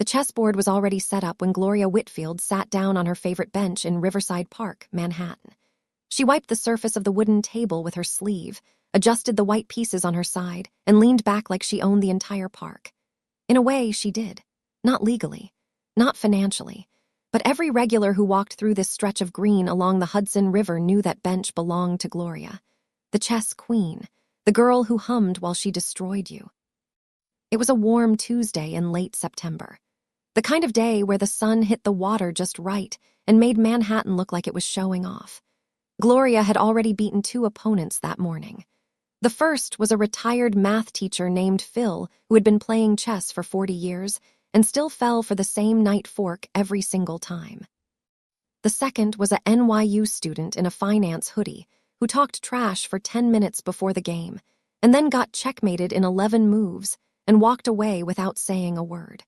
The chessboard was already set up when Gloria Whitfield sat down on her favorite bench in Riverside Park, Manhattan. She wiped the surface of the wooden table with her sleeve, adjusted the white pieces on her side, and leaned back like she owned the entire park. In a way, she did. Not legally, not financially, but every regular who walked through this stretch of green along the Hudson River knew that bench belonged to Gloria, the chess queen, the girl who hummed while she destroyed you. It was a warm Tuesday in late September, the kind of day where the sun hit the water just right and made Manhattan look like it was showing off. Gloria had already beaten 2 opponents that morning. The first was a retired math teacher named Phil who had been playing chess for 40 years and still fell for the same night fork every single time. The second was a NYU student in a finance hoodie who talked trash for 10 minutes before the game and then got checkmated in 11 moves and walked away without saying a word.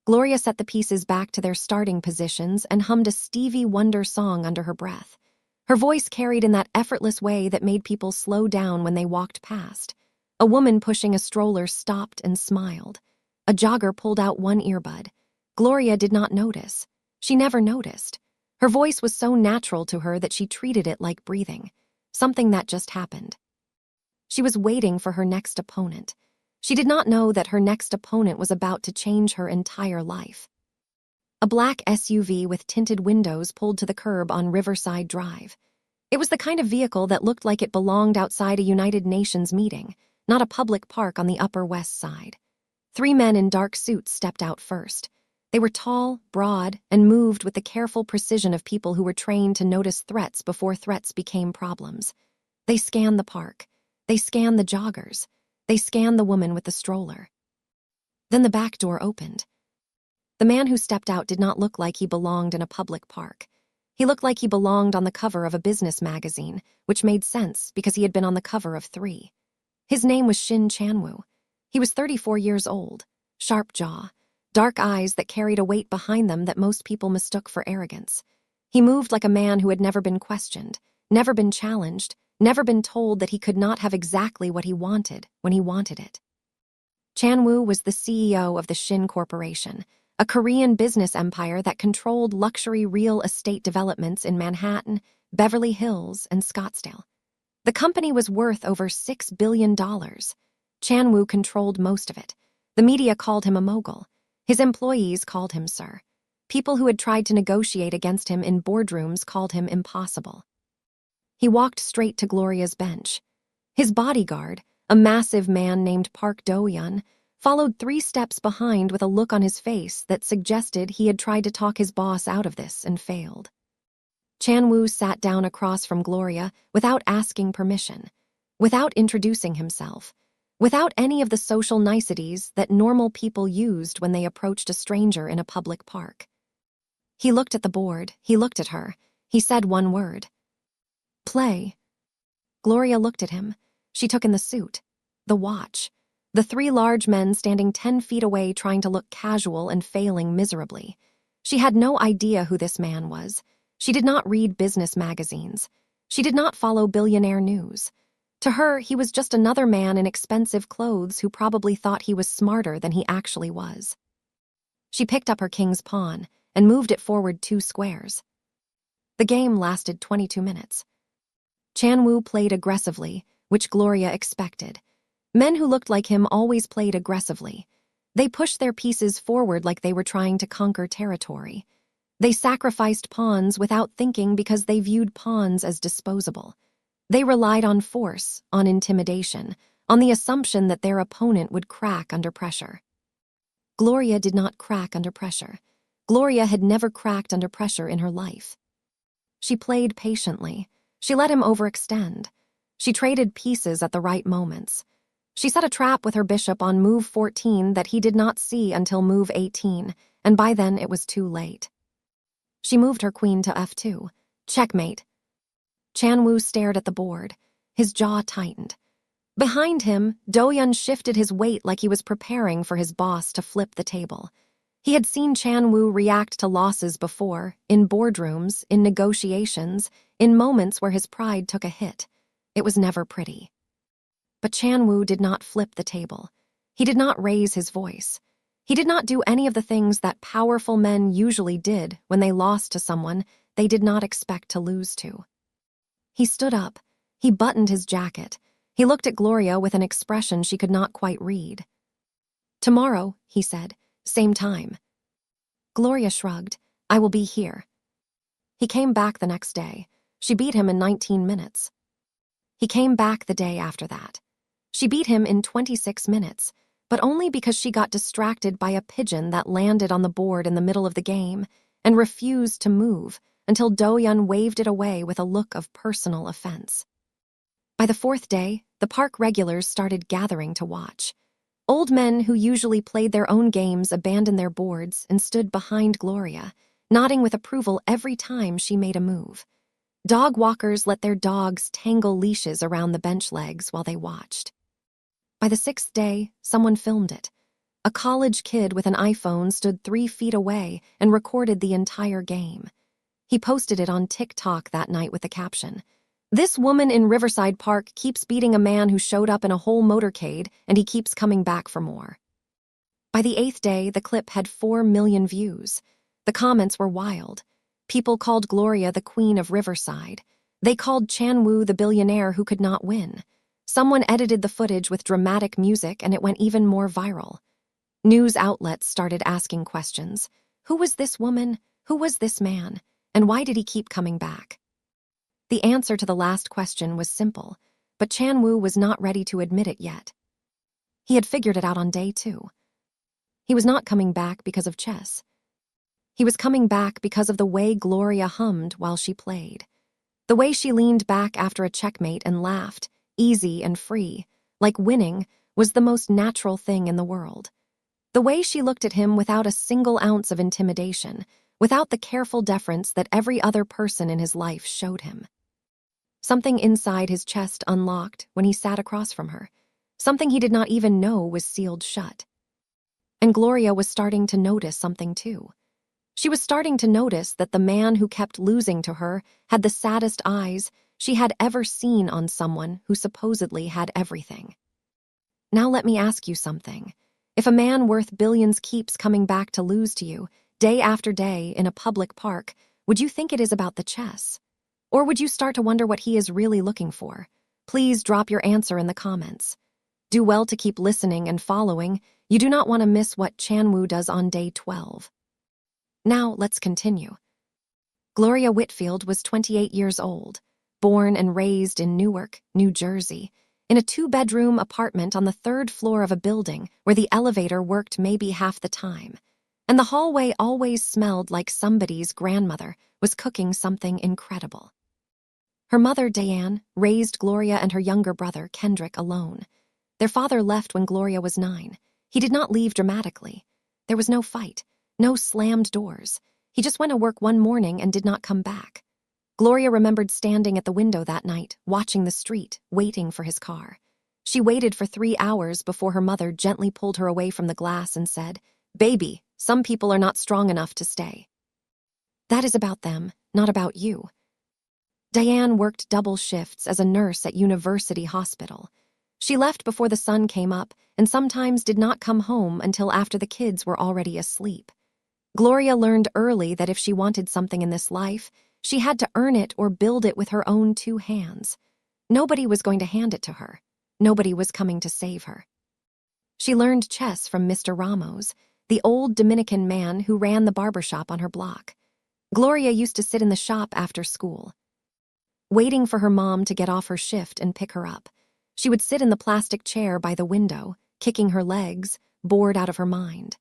Gloria set the pieces back to their starting positions and hummed a Stevie Wonder song under her breath. Her voice carried in that effortless way that made people slow down when they walked past. A woman pushing a stroller stopped and smiled. A jogger pulled out one earbud. Gloria did not notice. She never noticed. Her voice was so natural to her that she treated it like breathing, something that just happened. She was waiting for her next opponent. She did not know that her next opponent was about to change her entire life. A black SUV with tinted windows pulled to the curb on Riverside Drive. It was the kind of vehicle that looked like it belonged outside a United Nations meeting, not a public park on the Upper West Side. 3 men in dark suits stepped out first. They were tall, broad, and moved with the careful precision of people who were trained to notice threats before threats became problems. They scanned the park. They scanned the joggers. They scanned the woman with the stroller. Then the back door opened. The man who stepped out did not look like he belonged in a public park. He looked like he belonged on the cover of a business magazine, which made sense because he had been on the cover of 3. His name was Shin Chanwoo. He was 34 years old, sharp jaw, dark eyes that carried a weight behind them that most people mistook for arrogance. He moved like a man who had never been questioned, never been challenged, never been told that he could not have exactly what he wanted when he wanted it. Chanwoo was the CEO of the Shin Corporation, a Korean business empire that controlled luxury real estate developments in Manhattan, Beverly Hills, and Scottsdale. The company was worth over $6 billion. Chanwoo controlled most of it. The media called him a mogul. His employees called him sir. People who had tried to negotiate against him in boardrooms called him impossible. He walked straight to Gloria's bench. His bodyguard, a massive man named Park Do-yeon, followed 3 steps behind with a look on his face that suggested he had tried to talk his boss out of this and failed. Chanwoo sat down across from Gloria without asking permission, without introducing himself, without any of the social niceties that normal people used when they approached a stranger in a public park. He looked at the board, he looked at her, he said one word. Play. Gloria looked at him. She took in the suit, the watch, the 3 large men standing 10 feet away trying to look casual and failing miserably. She had no idea who this man was. She did not read business magazines. She did not follow billionaire news. To her, he was just another man in expensive clothes who probably thought he was smarter than he actually was. She picked up her king's pawn and moved it forward 2 squares. The game lasted 22 minutes. Chanwoo played aggressively, which Gloria expected. Men who looked like him always played aggressively. They pushed their pieces forward like they were trying to conquer territory. They sacrificed pawns without thinking because they viewed pawns as disposable. They relied on force, on intimidation, on the assumption that their opponent would crack under pressure. Gloria did not crack under pressure. Gloria had never cracked under pressure in her life. She played patiently. She let him overextend. She traded pieces at the right moments. She set a trap with her bishop on move 14 that he did not see until move 18, and by then it was too late. She moved her queen to f2. Checkmate. Chanwoo stared at the board. His jaw tightened. Behind him, Do-yeon shifted his weight like he was preparing for his boss to flip the table. He had seen Chanwoo react to losses before, in boardrooms, in negotiations, in moments where his pride took a hit. It was never pretty. But Chanwoo did not flip the table. He did not raise his voice. He did not do any of the things that powerful men usually did when they lost to someone they did not expect to lose to. He stood up. He buttoned his jacket. He looked at Gloria with an expression she could not quite read. "Tomorrow," he said, "same time." Gloria shrugged. "I will be here." He came back the next day. She beat him in 19 minutes. He came back the day after that. She beat him in 26 minutes, but only because she got distracted by a pigeon that landed on the board in the middle of the game and refused to move until Do-yeon waved it away with a look of personal offense. By the fourth day, the park regulars started gathering to watch. Old men who usually played their own games abandoned their boards and stood behind Gloria, nodding with approval every time she made a move. Dog walkers let their dogs tangle leashes around the bench legs while they watched. By the sixth day, someone filmed it. A college kid with an iPhone stood 3 feet away and recorded the entire game. He posted it on TikTok that night with the caption, "This woman in Riverside Park keeps beating a man who showed up in a whole motorcade, and he keeps coming back for more." By the 8th day, the clip had 4 million views. The comments were wild. People called Gloria the Queen of Riverside. They called Chan-woo the billionaire who could not win. Someone edited the footage with dramatic music and it went even more viral. News outlets started asking questions. Who was this woman? Who was this man? And why did he keep coming back? The answer to the last question was simple, but Chan-woo was not ready to admit it yet. He had figured it out on day 2. He was not coming back because of chess. He was coming back because of the way Gloria hummed while she played. The way she leaned back after a checkmate and laughed, easy and free, like winning was the most natural thing in the world. The way she looked at him without a single ounce of intimidation, without the careful deference that every other person in his life showed him. Something inside his chest unlocked when he sat across from her. Something he did not even know was sealed shut. And Gloria was starting to notice something too. She was starting to notice that the man who kept losing to her had the saddest eyes she had ever seen on someone who supposedly had everything. Now let me ask you something. If a man worth billions keeps coming back to lose to you, day after day in a public park, would you think it is about the chess? Or would you start to wonder what he is really looking for? Please drop your answer in the comments. Do well to keep listening and following. You do not want to miss what Chan-woo does on day 12. Now, let's continue. Gloria Whitfield was 28 years old, born and raised in Newark, New Jersey, in a 2-bedroom apartment on the 3rd floor of a building where the elevator worked maybe half the time, and the hallway always smelled like somebody's grandmother was cooking something incredible. Her mother, Diane, raised Gloria and her younger brother, Kendrick, alone. Their father left when Gloria was 9. He did not leave dramatically. There was no fight. No slammed doors. He just went to work one morning and did not come back. Gloria remembered standing at the window that night, watching the street, waiting for his car. She waited for 3 hours before her mother gently pulled her away from the glass and said, "Baby, some people are not strong enough to stay." That is about them, not about you. Diane worked double shifts as a nurse at University Hospital. She left before the sun came up and sometimes did not come home until after the kids were already asleep. Gloria learned early that if she wanted something in this life, she had to earn it or build it with her own 2 hands. Nobody was going to hand it to her. Nobody was coming to save her. She learned chess from Mr. Ramos, the old Dominican man who ran the barbershop on her block. Gloria used to sit in the shop after school, waiting for her mom to get off her shift and pick her up. She would sit in the plastic chair by the window, kicking her legs, bored out of her mind.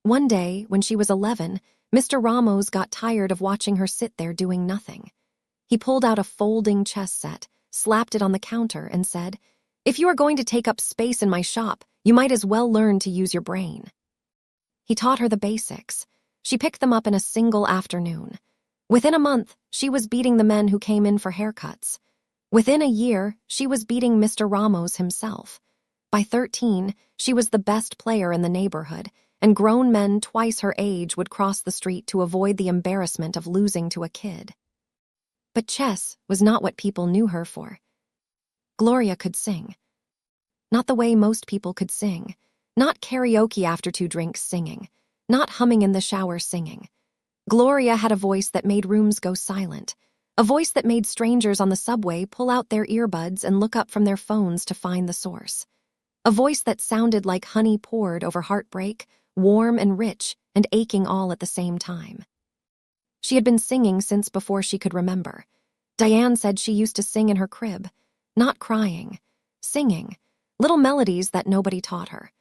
One day, when she was 11, Mr. Ramos got tired of watching her sit there doing nothing. He pulled out a folding chess set, slapped it on the counter, and said, "If you are going to take up space in my shop, you might as well learn to use your brain." He taught her the basics. She picked them up in a single afternoon. Within a month, she was beating the men who came in for haircuts. Within a year, she was beating Mr. Ramos himself. By 13, she was the best player in the neighborhood, and grown men twice her age would cross the street to avoid the embarrassment of losing to a kid. But chess was not what people knew her for. Gloria could sing. Not the way most people could sing. Not karaoke after 2 drinks singing. Not humming in the shower singing. Gloria had a voice that made rooms go silent. A voice that made strangers on the subway pull out their earbuds and look up from their phones to find the source. A voice that sounded like honey poured over heartbreak, warm and rich and aching all at the same time. She had been singing since before she could remember. Diane said she used to sing in her crib, not crying, singing, little melodies that nobody taught her.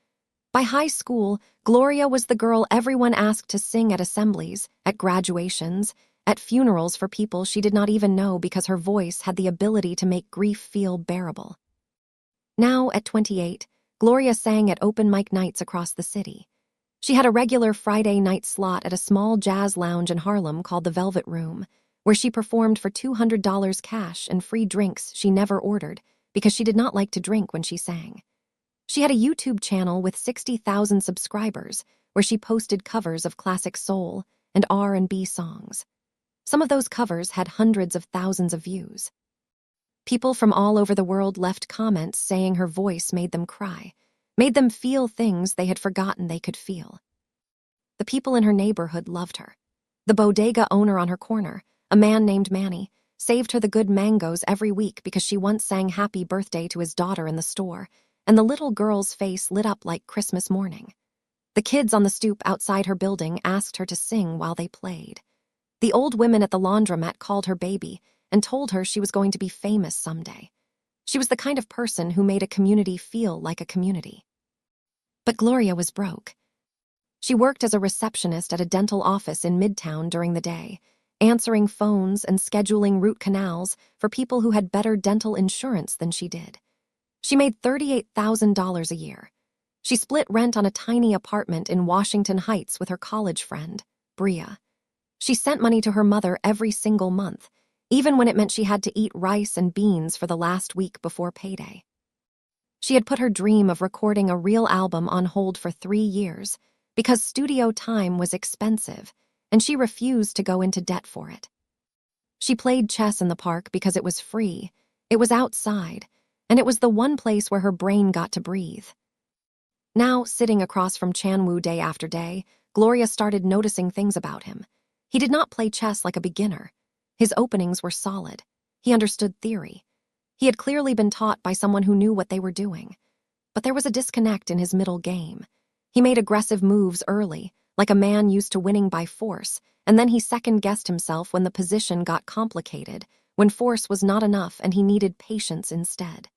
By high school, Gloria was the girl everyone asked to sing at assemblies, at graduations, at funerals for people she did not even know because her voice had the ability to make grief feel bearable. Now, at 28, Gloria sang at open mic nights across the city. She had a regular Friday night slot at a small jazz lounge in Harlem called the Velvet Room, where she performed for $200 cash and free drinks she never ordered because she did not like to drink when she sang. She had a YouTube channel with 60,000 subscribers where she posted covers of classic soul and R&B songs. Some of those covers had hundreds of thousands of views. People from all over the world left comments saying her voice made them cry, made them feel things they had forgotten they could feel. The people in her neighborhood loved her. The bodega owner on her corner, a man named Manny, saved her the good mangoes every week because she once sang happy birthday to his daughter in the store, and the little girl's face lit up like Christmas morning. The kids on the stoop outside her building asked her to sing while they played. The old women at the laundromat called her baby and told her she was going to be famous someday. She was the kind of person who made a community feel like a community. But Gloria was broke. She worked as a receptionist at a dental office in Midtown during the day, answering phones and scheduling root canals for people who had better dental insurance than she did. She made $38,000 a year. She split rent on a tiny apartment in Washington Heights with her college friend, Bria. She sent money to her mother every single month, even when it meant she had to eat rice and beans for the last week before payday. She had put her dream of recording a real album on hold for 3 years because studio time was expensive, and she refused to go into debt for it. She played chess in the park because it was free, it was outside, and it was the one place where her brain got to breathe. Now, sitting across from Chan-woo day after day, Gloria started noticing things about him. He did not play chess like a beginner. His openings were solid. He understood theory. He had clearly been taught by someone who knew what they were doing. But there was a disconnect in his middle game. He made aggressive moves early, like a man used to winning by force, and then he second-guessed himself when the position got complicated, when force was not enough and he needed patience instead.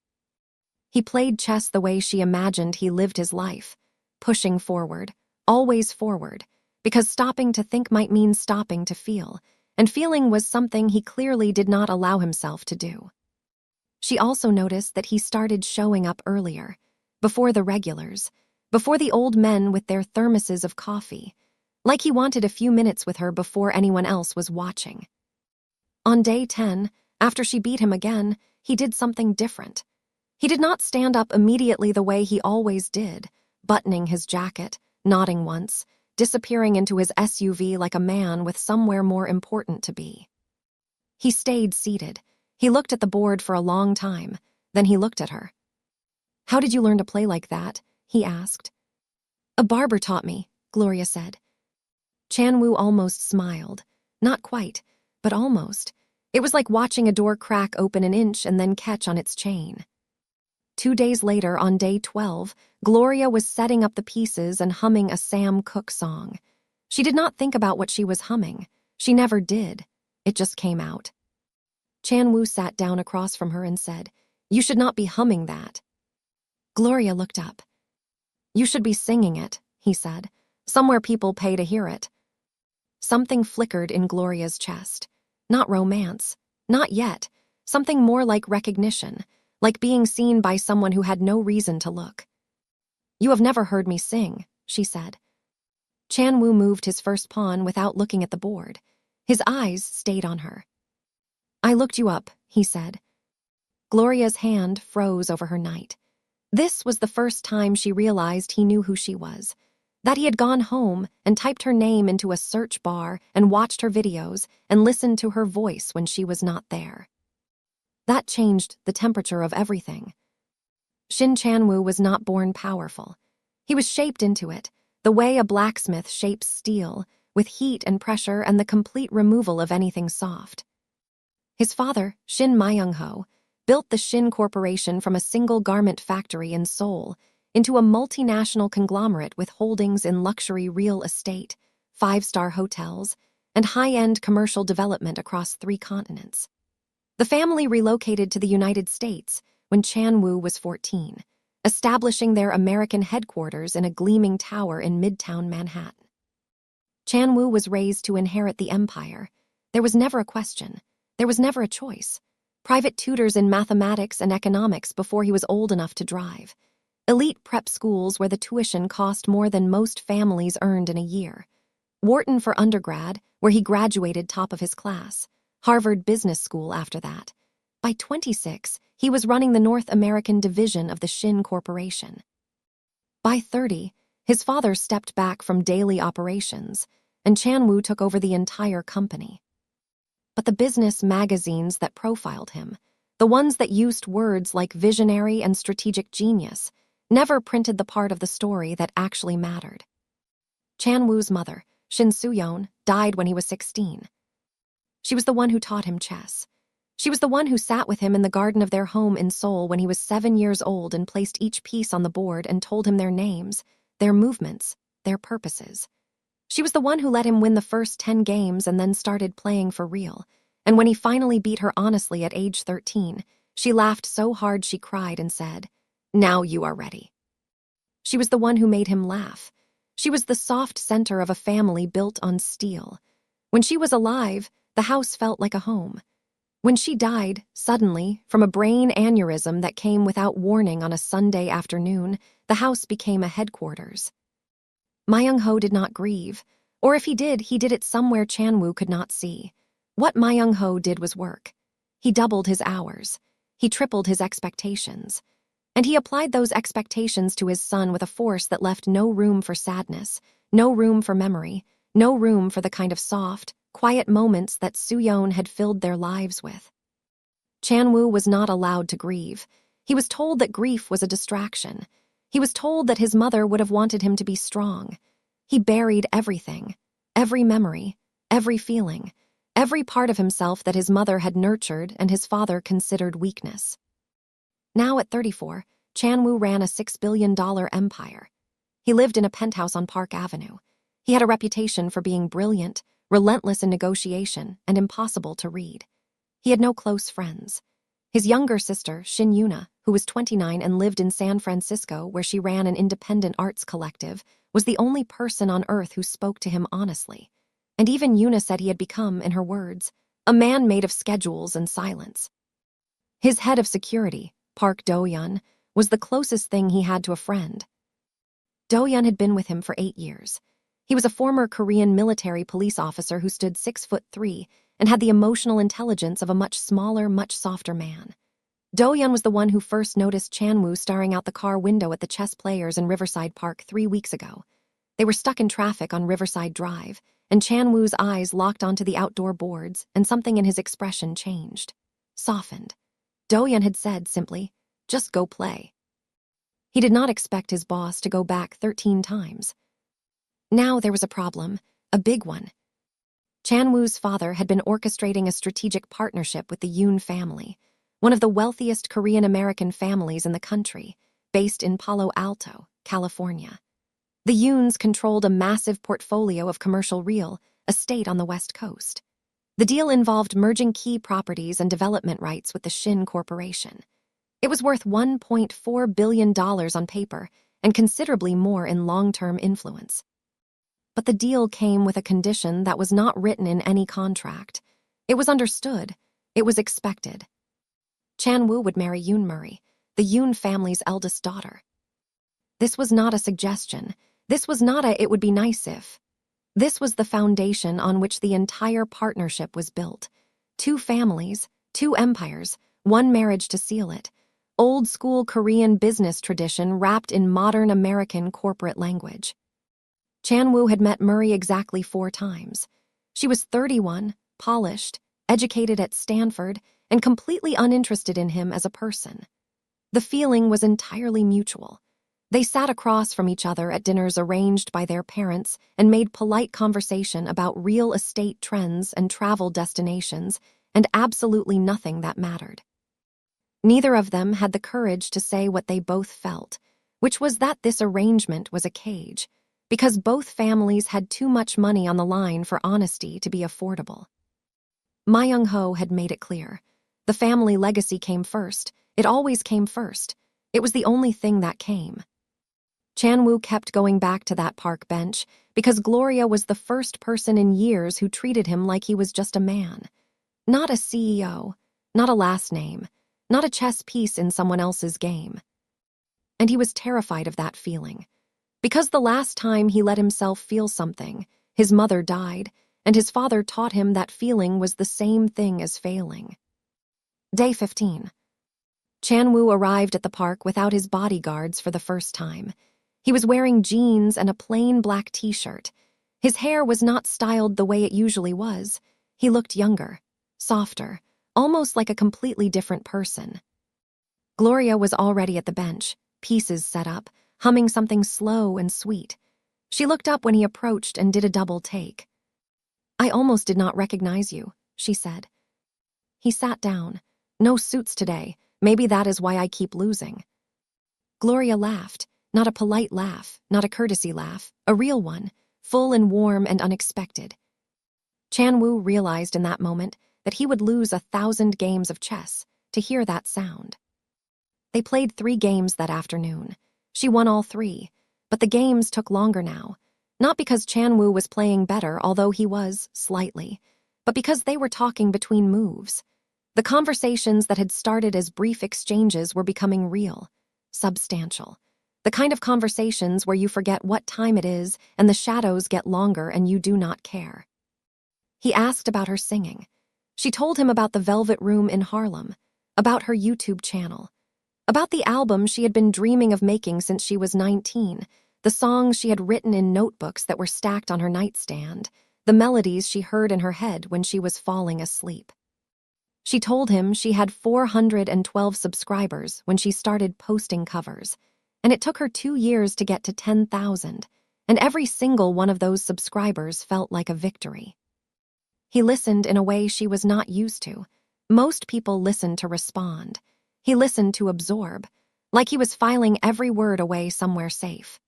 He played chess the way she imagined he lived his life, pushing forward, always forward, because stopping to think might mean stopping to feel, and feeling was something he clearly did not allow himself to do. She also noticed that he started showing up earlier, before the regulars, before the old men with their thermoses of coffee, like he wanted a few minutes with her before anyone else was watching. On day 10, after she beat him again, he did something different. He did not stand up immediately the way he always did, buttoning his jacket, nodding once, disappearing into his SUV like a man with somewhere more important to be. He stayed seated. He looked at the board for a long time, then he looked at her. "How did you learn to play like that?" he asked. "A barber taught me," Gloria said. Chan-woo almost smiled. Not quite, but almost. It was like watching a door crack open an inch and then catch on its chain. 2 days later, on day 12, Gloria was setting up the pieces and humming a Sam Cooke song. She did not think about what she was humming. She never did. It just came out. Chan-woo sat down across from her and said, "You should not be humming that." Gloria looked up. "You should be singing it," he said. "Somewhere people pay to hear it." Something flickered in Gloria's chest. Not romance. Not yet. Something more like recognition. Like being seen by someone who had no reason to look. "You have never heard me sing," she said. Chan-woo moved his first pawn without looking at the board. His eyes stayed on her. "I looked you up," he said. Gloria's hand froze over her night. This was the first time she realized he knew who she was, that he had gone home and typed her name into a search bar and watched her videos and listened to her voice when she was not there. That changed the temperature of everything. Shin Chan-woo was not born powerful. He was shaped into it, the way a blacksmith shapes steel, with heat and pressure and the complete removal of anything soft. His father, Shin Myung-ho, built the Shin Corporation from a single garment factory in Seoul into a multinational conglomerate with holdings in luxury real estate, five-star hotels, and high-end commercial development across 3 continents. The family relocated to the United States when Chan-woo was 14, establishing their American headquarters in a gleaming tower in Midtown Manhattan. Chan-woo was raised to inherit the empire. There was never a question. There was never a choice. Private tutors in mathematics and economics before he was old enough to drive. Elite prep schools where the tuition cost more than most families earned in a year. Wharton for undergrad, where he graduated top of his class. Harvard Business School after that. By 26, he was running the North American division of the Shin Corporation. By 30, his father stepped back from daily operations, and Chan-woo took over the entire company. But the business magazines that profiled him, the ones that used words like visionary and strategic genius, never printed the part of the story that actually mattered. Chan-woo's mother, Shin Soo-yeon, died when he was 16. She was the one who taught him chess. She was the one who sat with him in the garden of their home in Seoul when he was 7 years old and placed each piece on the board and told him their names, their movements, their purposes. She was the one who let him win the first 10 games and then started playing for real. And when he finally beat her honestly at age 13, she laughed so hard she cried and said, "Now you are ready." She was the one who made him laugh. She was the soft center of a family built on steel. When she was alive, the house felt like a home. When she died, suddenly, from a brain aneurysm that came without warning on a Sunday afternoon, the house became a headquarters. Myung-ho did not grieve, or if he did it somewhere Chan-woo could not see. What Myung-ho did was work. He doubled his hours. He tripled his expectations. And he applied those expectations to his son with a force that left no room for sadness, no room for memory, no room for the kind of soft, quiet moments that Soo-yeon had filled their lives with. Chan-woo was not allowed to grieve. He was told that grief was a distraction. He was told that his mother would have wanted him to be strong. He buried everything, every memory, every feeling, every part of himself that his mother had nurtured and his father considered weakness. Now at 34, Chan-woo ran a $6 billion empire. He lived in a penthouse on Park Avenue. He had a reputation for being brilliant, relentless in negotiation, and impossible to read. He had no close friends. His younger sister, Shin Yuna, who was 29 and lived in San Francisco where she ran an independent arts collective, was the only person on earth who spoke to him honestly. And even Yuna said he had become, in her words, a man made of schedules and silence. His head of security, Park Do-yeon, was the closest thing he had to a friend. Do-yeon had been with him for 8 years. He was a former Korean military police officer who stood 6'3" and had the emotional intelligence of a much smaller, much softer man. Do-yeon was the one who first noticed Chan-woo staring out the car window at the chess players in Riverside Park 3 weeks ago. They were stuck in traffic on Riverside Drive, and Chan-woo's eyes locked onto the outdoor boards, and something in his expression changed, softened. Do-yeon had said simply, "Just go play." He did not expect his boss to go back 13 times. Now there was a problem, a big one. Chan-woo's father had been orchestrating a strategic partnership with the Yoon family, one of the wealthiest Korean-American families in the country, based in Palo Alto, California. The Yoons controlled a massive portfolio of commercial real estate on the West Coast. The deal involved merging key properties and development rights with the Shin Corporation. It was worth $1.4 billion on paper and considerably more in long-term influence. But the deal came with a condition that was not written in any contract. It was understood. It was expected. Chan-woo would marry Yoon Murray, the Yoon family's eldest daughter. This was not a suggestion. This was not a "it would be nice if." This was the foundation on which the entire partnership was built. 2 families, 2 empires, 1 marriage to seal it. Old-school Korean business tradition wrapped in modern American corporate language. Chan-woo had met Murray exactly 4 times. She was 31, polished, educated at Stanford, and completely uninterested in him as a person. The feeling was entirely mutual. They sat across from each other at dinners arranged by their parents and made polite conversation about real estate trends and travel destinations and absolutely nothing that mattered. Neither of them had the courage to say what they both felt, which was that this arrangement was a cage, because both families had too much money on the line for honesty to be affordable. Ma Young-ho had made it clear. The family legacy came first. It always came first. It was the only thing that came. Chan-woo kept going back to that park bench because Gloria was the first person in years who treated him like he was just a man. Not a CEO, not a last name, not a chess piece in someone else's game. And he was terrified of that feeling. Because the last time he let himself feel something, his mother died, and his father taught him that feeling was the same thing as failing. Day 15. Chan-woo arrived at the park without his bodyguards for the first time. He was wearing jeans and a plain black t-shirt. His hair was not styled the way it usually was. He looked younger, softer, almost like a completely different person. Gloria was already at the bench, pieces set up, humming something slow and sweet. She looked up when he approached and did a double take. "I almost did not recognize you," she said. He sat down. "No suits today. Maybe that is why I keep losing." Gloria laughed. Not a polite laugh, not a courtesy laugh, a real one, full and warm and unexpected. Chan-woo realized in that moment that he would lose 1,000 games of chess to hear that sound. They played 3 games that afternoon. She won all 3, but the games took longer now, not because Chan-woo was playing better, although he was, slightly, but because they were talking between moves. The conversations that had started as brief exchanges were becoming real, substantial. The kind of conversations where you forget what time it is and the shadows get longer and you do not care. He asked about her singing. She told him about the Velvet Room in Harlem, about her YouTube channel, about the album she had been dreaming of making since she was 19, the songs she had written in notebooks that were stacked on her nightstand, the melodies she heard in her head when she was falling asleep. She told him she had 412 subscribers when she started posting covers, and it took her 2 years to get to 10,000, and every single one of those subscribers felt like a victory. He listened in a way she was not used to. Most people listen to respond. He listened to absorb, like he was filing every word away somewhere safe.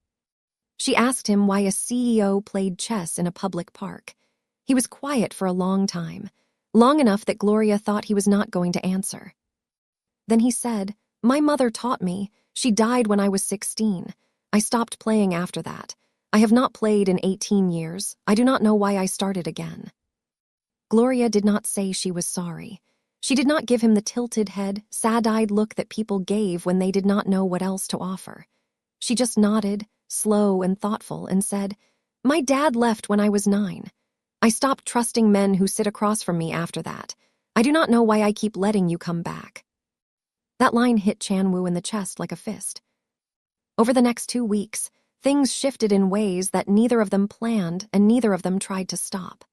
She asked him why a CEO played chess in a public park. He was quiet for a long time, long enough that Gloria thought he was not going to answer. Then he said, "My mother taught me. She died when I was 16. I stopped playing after that. I have not played in 18 years. I do not know why I started again." Gloria did not say she was sorry. She did not give him the tilted head, sad-eyed look that people gave when they did not know what else to offer. She just nodded, slow and thoughtful, and said, "My dad left when I was 9. I stopped trusting men who sit across from me after that. I do not know why I keep letting you come back." That line hit Chan-woo in the chest like a fist. Over the next 2 weeks, things shifted in ways that neither of them planned and neither of them tried to stop.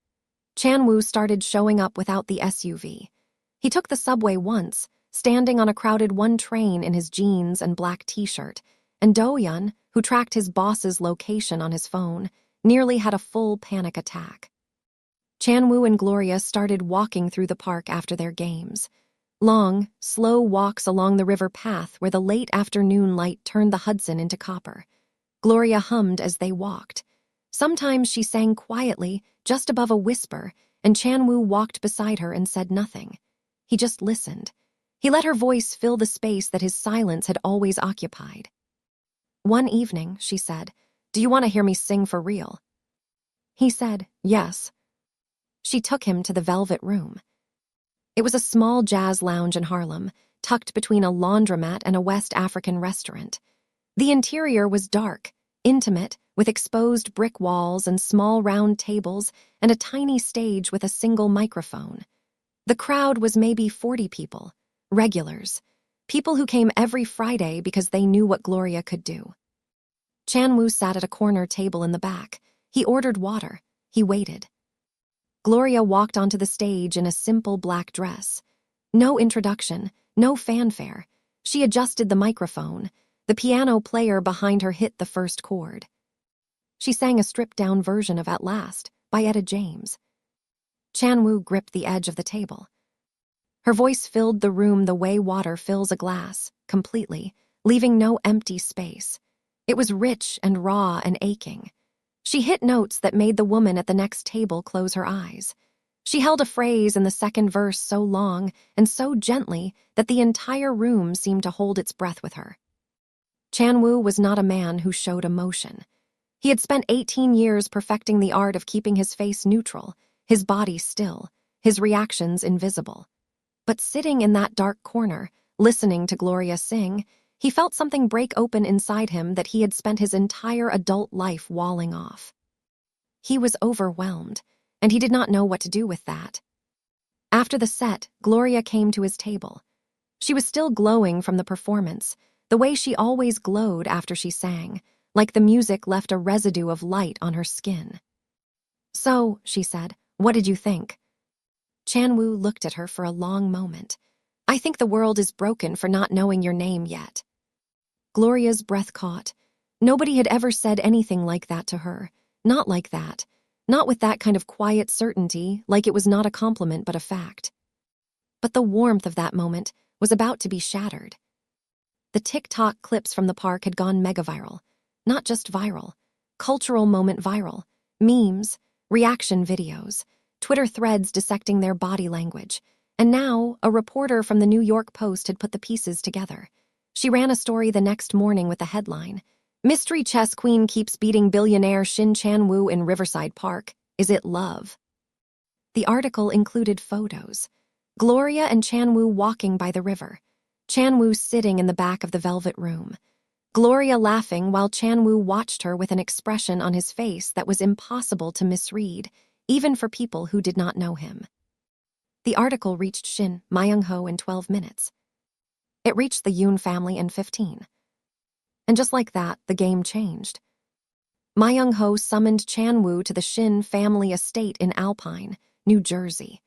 Chan-woo started showing up without the SUV. He took the subway once, standing on a crowded 1 train in his jeans and black t-shirt, and Do-yeon, who tracked his boss's location on his phone, nearly had a full panic attack. Chan-woo and Gloria started walking through the park after their games. Long, slow walks along the river path where the late afternoon light turned the Hudson into copper. Gloria hummed as they walked. Sometimes she sang quietly, just above a whisper, and Chan-woo walked beside her and said nothing. He just listened. He let her voice fill the space that his silence had always occupied. "One evening," she said, "do you want to hear me sing for real?" He said, "Yes." She took him to the Velvet Room. It was a small jazz lounge in Harlem, tucked between a laundromat and a West African restaurant. The interior was dark, intimate, with exposed brick walls and small round tables and a tiny stage with a single microphone. The crowd was maybe 40 people, regulars, people who came every Friday because they knew what Gloria could do. Chan-woo sat at a corner table in the back. He ordered water. He waited. Gloria walked onto the stage in a simple black dress. No introduction, no fanfare. She adjusted the microphone. The piano player behind her hit the first chord. She sang a stripped-down version of At Last by Etta James. Chan-woo gripped the edge of the table. Her voice filled the room the way water fills a glass, completely, leaving no empty space. It was rich and raw and aching. She hit notes that made the woman at the next table close her eyes. She held a phrase in the second verse so long and so gently that the entire room seemed to hold its breath with her. Chan-woo was not a man who showed emotion. He had spent 18 years perfecting the art of keeping his face neutral, his body still, his reactions invisible. But sitting in that dark corner, listening to Gloria sing, he felt something break open inside him that he had spent his entire adult life walling off. He was overwhelmed, and he did not know what to do with that. After the set, Gloria came to his table. She was still glowing from the performance, the way she always glowed after she sang, like the music left a residue of light on her skin. "So," she said, "what did you think?" Chan-woo looked at her for a long moment. "I think the world is broken for not knowing your name yet." Gloria's breath caught. Nobody had ever said anything like that to her. Not like that. Not with that kind of quiet certainty, like it was not a compliment but a fact. But the warmth of that moment was about to be shattered. The TikTok clips from the park had gone mega-viral. Not just viral. Cultural moment viral. Memes, reaction videos, Twitter threads dissecting their body language. And now, a reporter from the New York Post had put the pieces together. She ran a story the next morning with the headline, "Mystery Chess Queen Keeps Beating Billionaire Shin Chan-woo in Riverside Park. Is it love?" The article included photos. Gloria and Chan-woo walking by the river. Chan-woo sitting in the back of the velvet room. Gloria laughing while Chan-woo watched her with an expression on his face that was impossible to misread, even for people who did not know him. The article reached Shin Myung-ho in 12 minutes. It reached the Yoon family in 15. And just like that, the game changed. Myung-ho summoned Chan-woo to the Shin family estate in Alpine, New Jersey.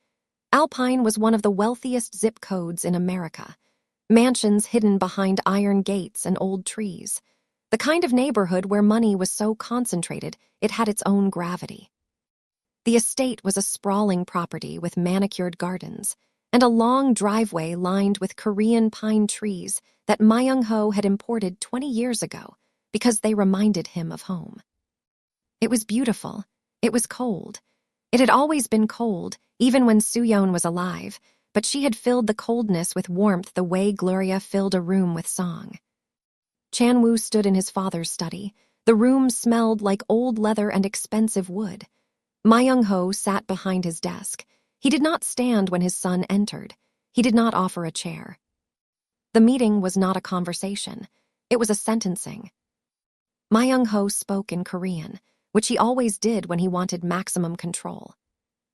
Alpine was one of the wealthiest zip codes in America. Mansions hidden behind iron gates and old trees. The kind of neighborhood where money was so concentrated it had its own gravity. The estate was a sprawling property with manicured gardens and a long driveway lined with Korean pine trees that Myung-ho had imported 20 years ago because they reminded him of home. It was beautiful. It was cold. It had always been cold, even when Soo-yeon was alive, but she had filled the coldness with warmth the way Gloria filled a room with song. Chan-woo stood in his father's study. The room smelled like old leather and expensive wood. Myung-ho sat behind his desk. He did not stand when his son entered. He did not offer a chair. The meeting was not a conversation. It was a sentencing. Myung-ho spoke in Korean, which he always did when he wanted maximum control.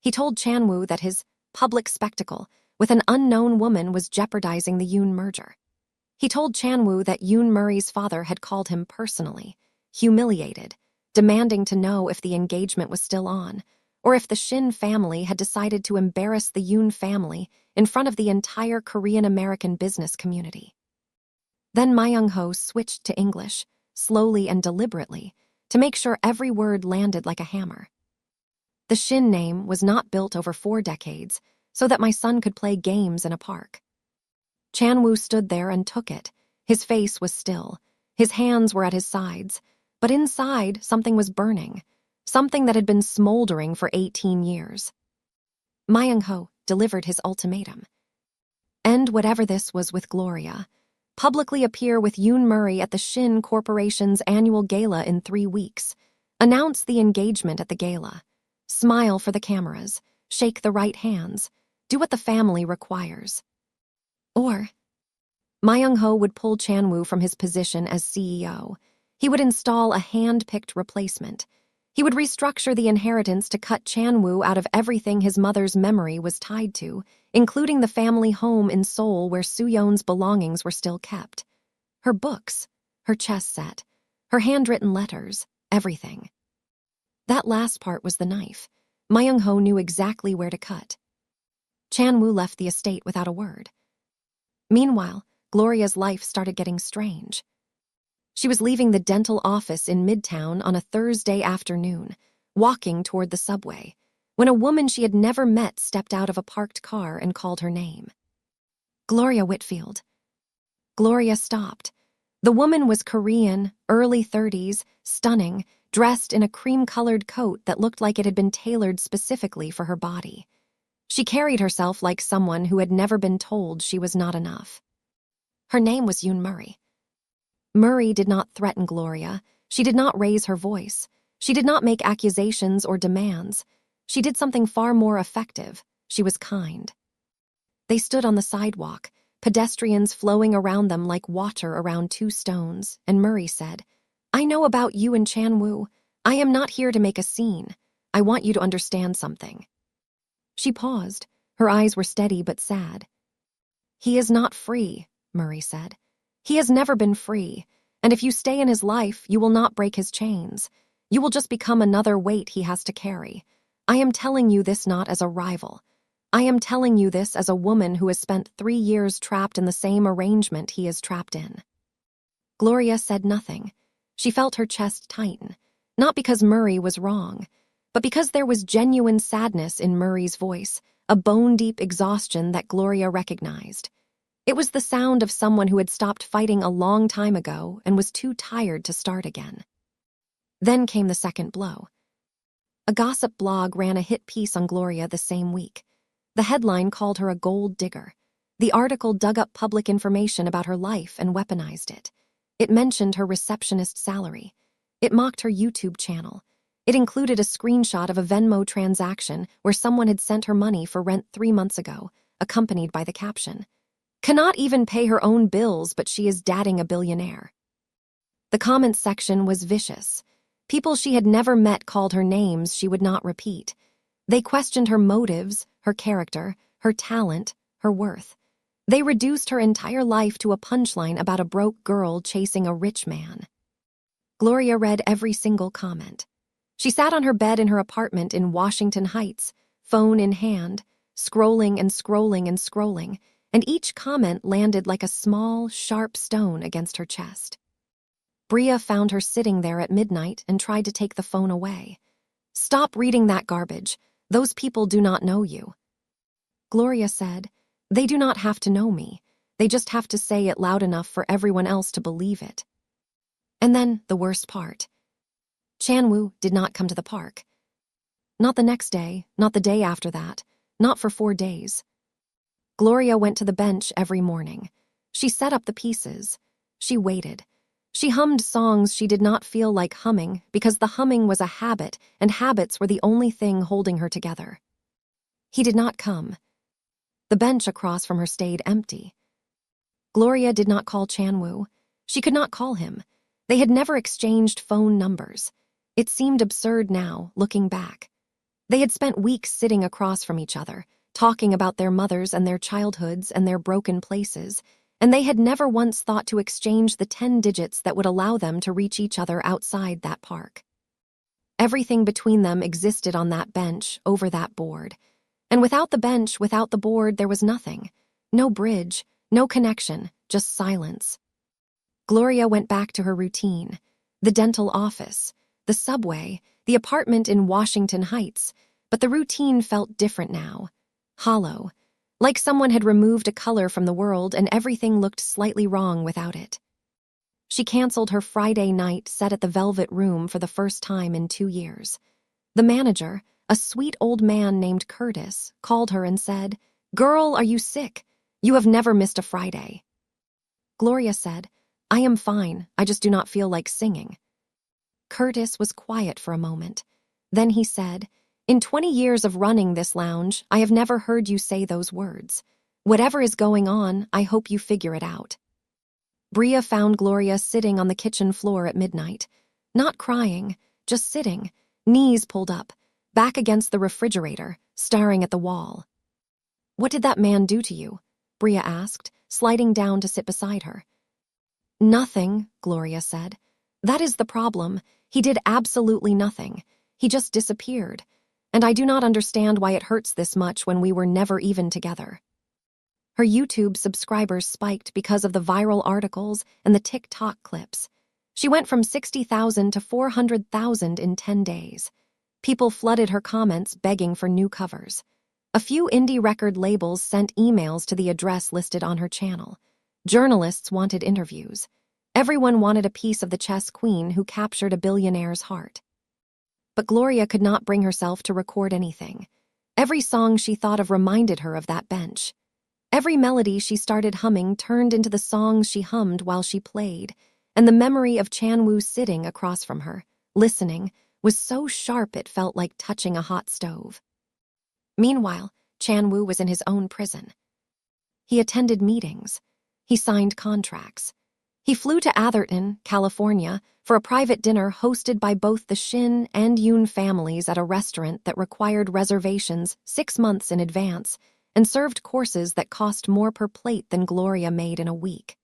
He told Chan-woo that his public spectacle with an unknown woman was jeopardizing the Yoon merger. He told Chan-woo that Yoon Murray's father had called him personally, humiliated, demanding to know if the engagement was still on, or if the Shin family had decided to embarrass the Yoon family in front of the entire Korean-American business community. Then Myung-ho switched to English, slowly and deliberately, to make sure every word landed like a hammer. The Shin name was not built over 4 decades so that my son could play games in a park. Chan-woo stood there and took it. His face was still. His hands were at his sides. But inside, something was burning. Something that had been smoldering for 18 years. Myung-ho delivered his ultimatum. End whatever this was with Gloria. Publicly appear with Yoon Murray at the Shin Corporation's annual gala in 3 weeks. Announce the engagement at the gala. Smile for the cameras. Shake the right hands. Do what the family requires. Or, Myung-ho would pull Chan-woo from his position as CEO. He would install a hand-picked replacement. He would restructure the inheritance to cut Chan-woo out of everything his mother's memory was tied to, including the family home in Seoul where Soo-yeon's belongings were still kept. Her books, her chess set, her handwritten letters, everything. That last part was the knife. Myung-ho knew exactly where to cut. Chan-woo left the estate without a word. Meanwhile, Gloria's life started getting strange. She was leaving the dental office in Midtown on a Thursday afternoon, walking toward the subway, when a woman she had never met stepped out of a parked car and called her name. Gloria Whitfield. Gloria stopped. The woman was Korean, early 30s, stunning, dressed in a cream-colored coat that looked like it had been tailored specifically for her body. She carried herself like someone who had never been told she was not enough. Her name was Yoon Murray. Murray did not threaten Gloria. She did not raise her voice. She did not make accusations or demands. She did something far more effective. She was kind. They stood on the sidewalk, pedestrians flowing around them like water around two stones, and Murray said, "I know about you and Chan-woo. I am not here to make a scene. I want you to understand something." She paused. Her eyes were steady but sad. "He is not free," Murray said. "He has never been free, and if you stay in his life, you will not break his chains. You will just become another weight he has to carry. I am telling you this not as a rival. I am telling you this as a woman who has spent 3 years trapped in the same arrangement he is trapped in." Gloria said nothing. She felt her chest tighten, not because Murray was wrong, but because there was genuine sadness in Murray's voice, a bone-deep exhaustion that Gloria recognized. It was the sound of someone who had stopped fighting a long time ago and was too tired to start again. Then came the second blow. A gossip blog ran a hit piece on Gloria the same week. The headline called her a gold digger. The article dug up public information about her life and weaponized it. It mentioned her receptionist salary. It mocked her YouTube channel. It included a screenshot of a Venmo transaction where someone had sent her money for rent 3 months ago, accompanied by the caption, "Cannot even pay her own bills, but she is dating a billionaire." The comments section was vicious. People she had never met called her names she would not repeat. They questioned her motives, her character, her talent, her worth. They reduced her entire life to a punchline about a broke girl chasing a rich man. Gloria read every single comment. She sat on her bed in her apartment in Washington Heights, phone in hand, scrolling and scrolling and scrolling, and each comment landed like a small, sharp stone against her chest. Bria found her sitting there at midnight and tried to take the phone away. "Stop reading that garbage. Those people do not know you." Gloria said, "They do not have to know me. They just have to say it loud enough for everyone else to believe it." And then the worst part. Chan-woo did not come to the park. Not the next day, not the day after that, not for 4 days. Gloria went to the bench every morning. She set up the pieces. She waited. She hummed songs she did not feel like humming because the humming was a habit and habits were the only thing holding her together. He did not come. The bench across from her stayed empty. Gloria did not call Chan-woo. She could not call him. They had never exchanged phone numbers. It seemed absurd now, looking back. They had spent weeks sitting across from each other, talking about their mothers and their childhoods and their broken places, and they had never once thought to exchange the 10 digits that would allow them to reach each other outside that park. Everything between them existed on that bench, over that board. And without the bench, without the board, there was nothing. No bridge, no connection, just silence. Gloria went back to her routine. The dental office, the subway, the apartment in Washington Heights, but the routine felt different now. Hollow. Like someone had removed a color from the world and everything looked slightly wrong without it. She canceled her Friday night set at the Velvet Room for the first time in 2 years. The manager, a sweet old man named Curtis, called her and said, "Girl, are you sick? You have never missed a Friday." Gloria said, "I am fine, I just do not feel like singing." Curtis was quiet for a moment. Then he said, "In 20 years of running this lounge, I have never heard you say those words. Whatever is going on, I hope you figure it out." Bria found Gloria sitting on the kitchen floor at midnight. Not crying, just sitting, knees pulled up, back against the refrigerator, staring at the wall. "What did that man do to you?" Bria asked, sliding down to sit beside her. "Nothing," Gloria said. "That is the problem. He did absolutely nothing. He just disappeared. And I do not understand why it hurts this much when we were never even together." Her YouTube subscribers spiked because of the viral articles and the TikTok clips. She went from 60,000 to 400,000 in 10 days. People flooded her comments begging for new covers. A few indie record labels sent emails to the address listed on her channel. Journalists wanted interviews. Everyone wanted a piece of the chess queen who captured a billionaire's heart. But Gloria could not bring herself to record anything. Every song she thought of reminded her of that bench. Every melody she started humming turned into the songs she hummed while she played, and the memory of Chanwoo sitting across from her, listening, was so sharp it felt like touching a hot stove. Meanwhile, Chanwoo was in his own prison. He attended meetings. He signed contracts. He flew to Atherton, California, for a private dinner hosted by both the Shin and Yoon families at a restaurant that required reservations 6 months in advance and served courses that cost more per plate than Gloria made in a week.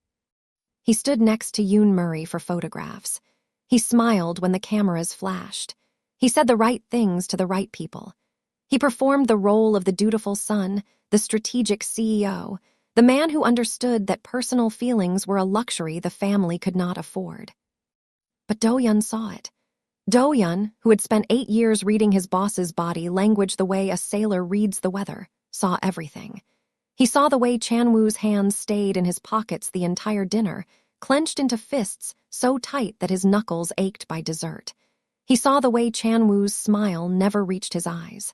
He stood next to Yoon Murray for photographs. He smiled when the cameras flashed. He said the right things to the right people. He performed the role of the dutiful son, the strategic CEO, the man who understood that personal feelings were a luxury the family could not afford. But Do-yeon saw it. Do-yeon, who had spent 8 years reading his boss's body language the way a sailor reads the weather, saw everything. He saw the way Chanwoo's hands stayed in his pockets the entire dinner, clenched into fists so tight that his knuckles ached by dessert. He saw the way Chanwoo's smile never reached his eyes.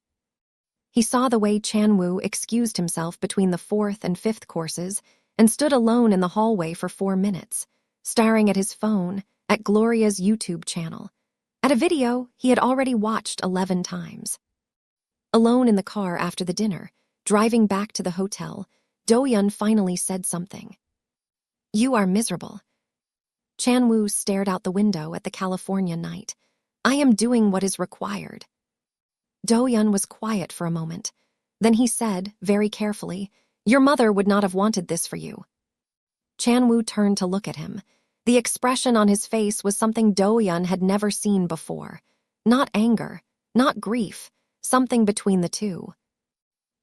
He saw the way Chanwoo excused himself between the 4th and 5th courses and stood alone in the hallway for 4 minutes, staring at his phone, at Gloria's YouTube channel, at a video he had already watched 11 times. Alone in the car after the dinner, driving back to the hotel, Do-yeon finally said something. "You are miserable." Chanwoo stared out the window at the California night. "I am doing what is required." Do-yeon was quiet for a moment. Then he said, very carefully, "Your mother would not have wanted this for you." Chanwoo turned to look at him. The expression on his face was something Do-yeon had never seen before. Not anger, not grief, something between the two.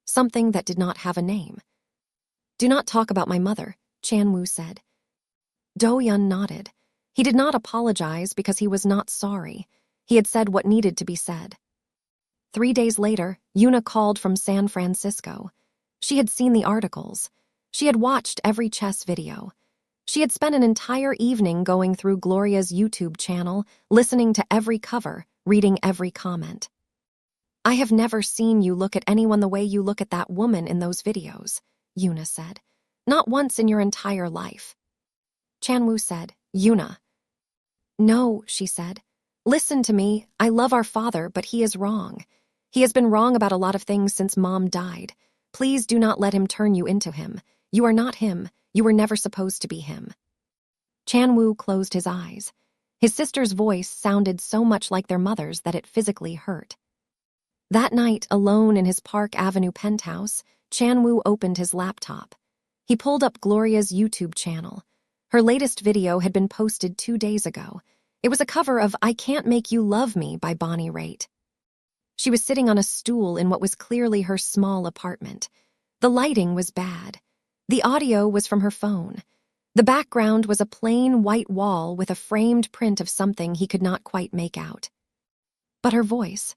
Something that did not have a name. "Do not talk about my mother," Chanwoo said. Do-yeon nodded. He did not apologize because he was not sorry. He had said what needed to be said. 3 days later, Yoona called from San Francisco. She had seen the articles. She had watched every chess video. She had spent an entire evening going through Gloria's YouTube channel, listening to every cover, reading every comment. "I have never seen you look at anyone the way you look at that woman in those videos," Yoona said. "Not once in your entire life." Chanwoo said, "Yoona." "No," she said. "Listen to me. I love our father, but he is wrong. He has been wrong about a lot of things since Mom died. Please do not let him turn you into him. You are not him. You were never supposed to be him." Chanwoo closed his eyes. His sister's voice sounded so much like their mother's that it physically hurt. That night, alone in his Park Avenue penthouse, Chanwoo opened his laptop. He pulled up Gloria's YouTube channel. Her latest video had been posted 2 days ago. It was a cover of "I Can't Make You Love Me" by Bonnie Raitt. She was sitting on a stool in what was clearly her small apartment. The lighting was bad. The audio was from her phone. The background was a plain white wall with a framed print of something he could not quite make out. But her voice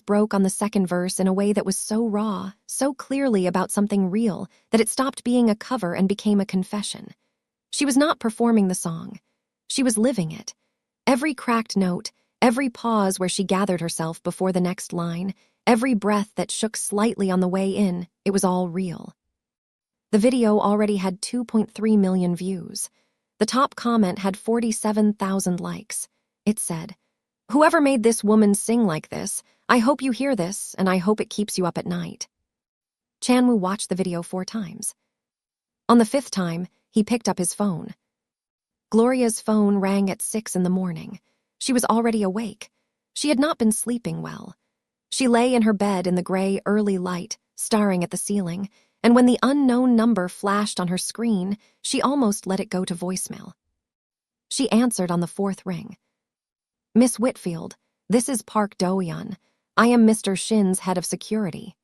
broke on the second verse in a way that was so raw, so clearly about something real, that it stopped being a cover and became a confession. She was not performing the song. She was living it. Every cracked note, every pause where she gathered herself before the next line, every breath that shook slightly on the way in, it was all real. The video already had 2.3 million views. The top comment had 47,000 likes. It said, "Whoever made this woman sing like this, I hope you hear this, and I hope it keeps you up at night." Chanwoo watched the video 4 times. On the 5th time, he picked up his phone. Gloria's phone rang at 6 in the morning. She was already awake. She had not been sleeping well. She lay in her bed in the gray early light, staring at the ceiling, and when the unknown number flashed on her screen, she almost let it go to voicemail. She answered on the 4th ring. "Miss Whitfield, this is Park Do-yeon. I am Mr. Shin's head of security."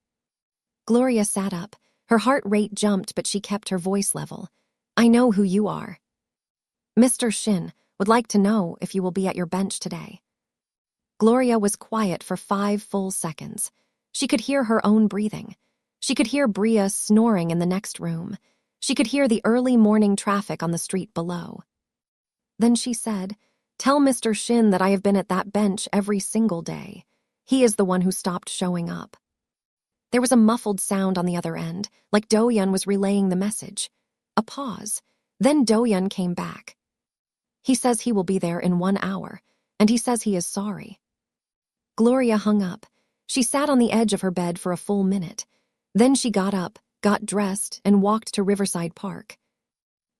Gloria sat up. Her heart rate jumped, but she kept her voice level. "I know who you are." "Mr. Shin, Would like to know if you will be at your bench today." Gloria was quiet for 5 full seconds. She could hear her own breathing. She could hear Bria snoring in the next room. She could hear the early morning traffic on the street below. Then she said, "Tell Mr. Shin that I have been at that bench every single day. He is the one who stopped showing up." There was a muffled sound on the other end, like Do-yeon was relaying the message. A pause. Then Do-yeon came back. "He says he will be there in 1 hour, and he says he is sorry." Gloria hung up. She sat on the edge of her bed for a full minute. Then she got up, got dressed, and walked to Riverside Park.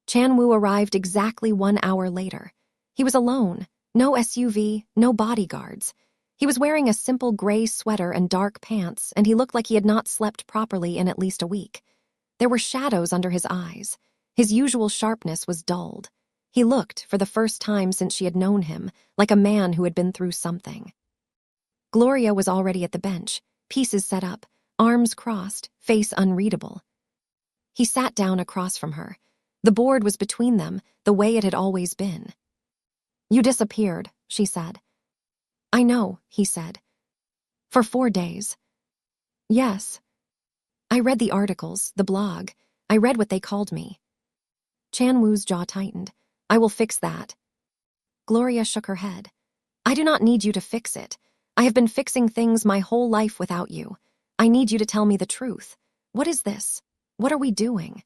Chan-woo arrived exactly 1 hour later. He was alone. No SUV, no bodyguards. He was wearing a simple gray sweater and dark pants, and he looked like he had not slept properly in at least a week. There were shadows under his eyes. His usual sharpness was dulled. He looked, for the first time since she had known him, like a man who had been through something. Gloria was already at the bench, pieces set up, arms crossed, face unreadable. He sat down across from her. The board was between them, the way it had always been. "You disappeared," she said. "I know," he said. "For 4 days." "Yes. I read the articles, the blog. I read what they called me." Chan-woo's jaw tightened. "I will fix that." Gloria shook her head. "I do not need you to fix it. I have been fixing things my whole life without you. I need you to tell me the truth. What is this? What are we doing?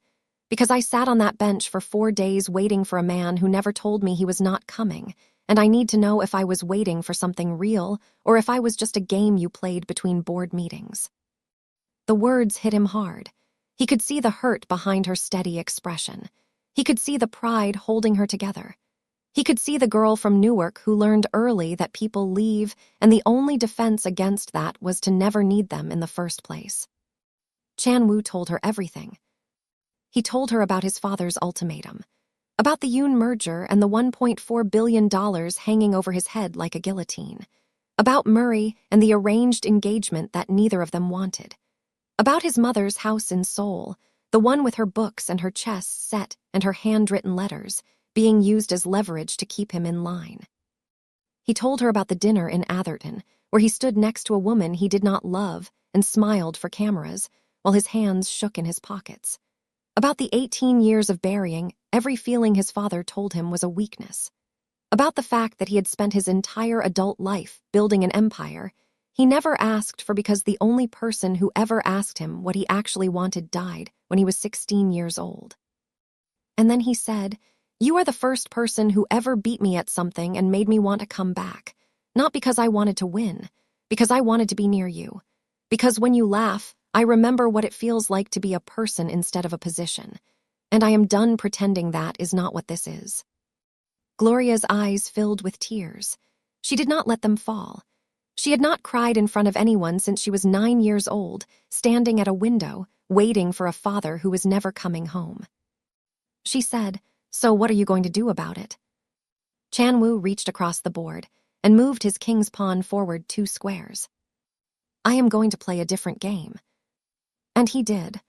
Because I sat on that bench for 4 days waiting for a man who never told me he was not coming, and I need to know if I was waiting for something real or if I was just a game you played between board meetings." The words hit him hard. He could see the hurt behind her steady expression. He could see the pride holding her together. He could see the girl from Newark who learned early that people leave, and the only defense against that was to never need them in the first place. Chan-woo told her everything. He told her about his father's ultimatum, about the Yoon merger and the $1.4 billion hanging over his head like a guillotine, about Murray and the arranged engagement that neither of them wanted, about his mother's house in Seoul, the one with her books and her chest set and her handwritten letters, being used as leverage to keep him in line. He told her about the dinner in Atherton, where he stood next to a woman he did not love and smiled for cameras, while his hands shook in his pockets. About the 18 years of burying every feeling his father told him was a weakness. About the fact that he had spent his entire adult life building an empire he never asked for because the only person who ever asked him what he actually wanted died when he was 16 years old. And then he said, "You are the first person who ever beat me at something and made me want to come back. Not because I wanted to win, because I wanted to be near you. Because when you laugh, I remember what it feels like to be a person instead of a position. And I am done pretending that is not what this is." Gloria's eyes filled with tears. She did not let them fall. She had not cried in front of anyone since she was 9 years old, standing at a window, waiting for a father who was never coming home. She said, "So what are you going to do about it?" Chan-woo reached across the board and moved his king's pawn forward 2 squares. "I am going to play a different game." And he did.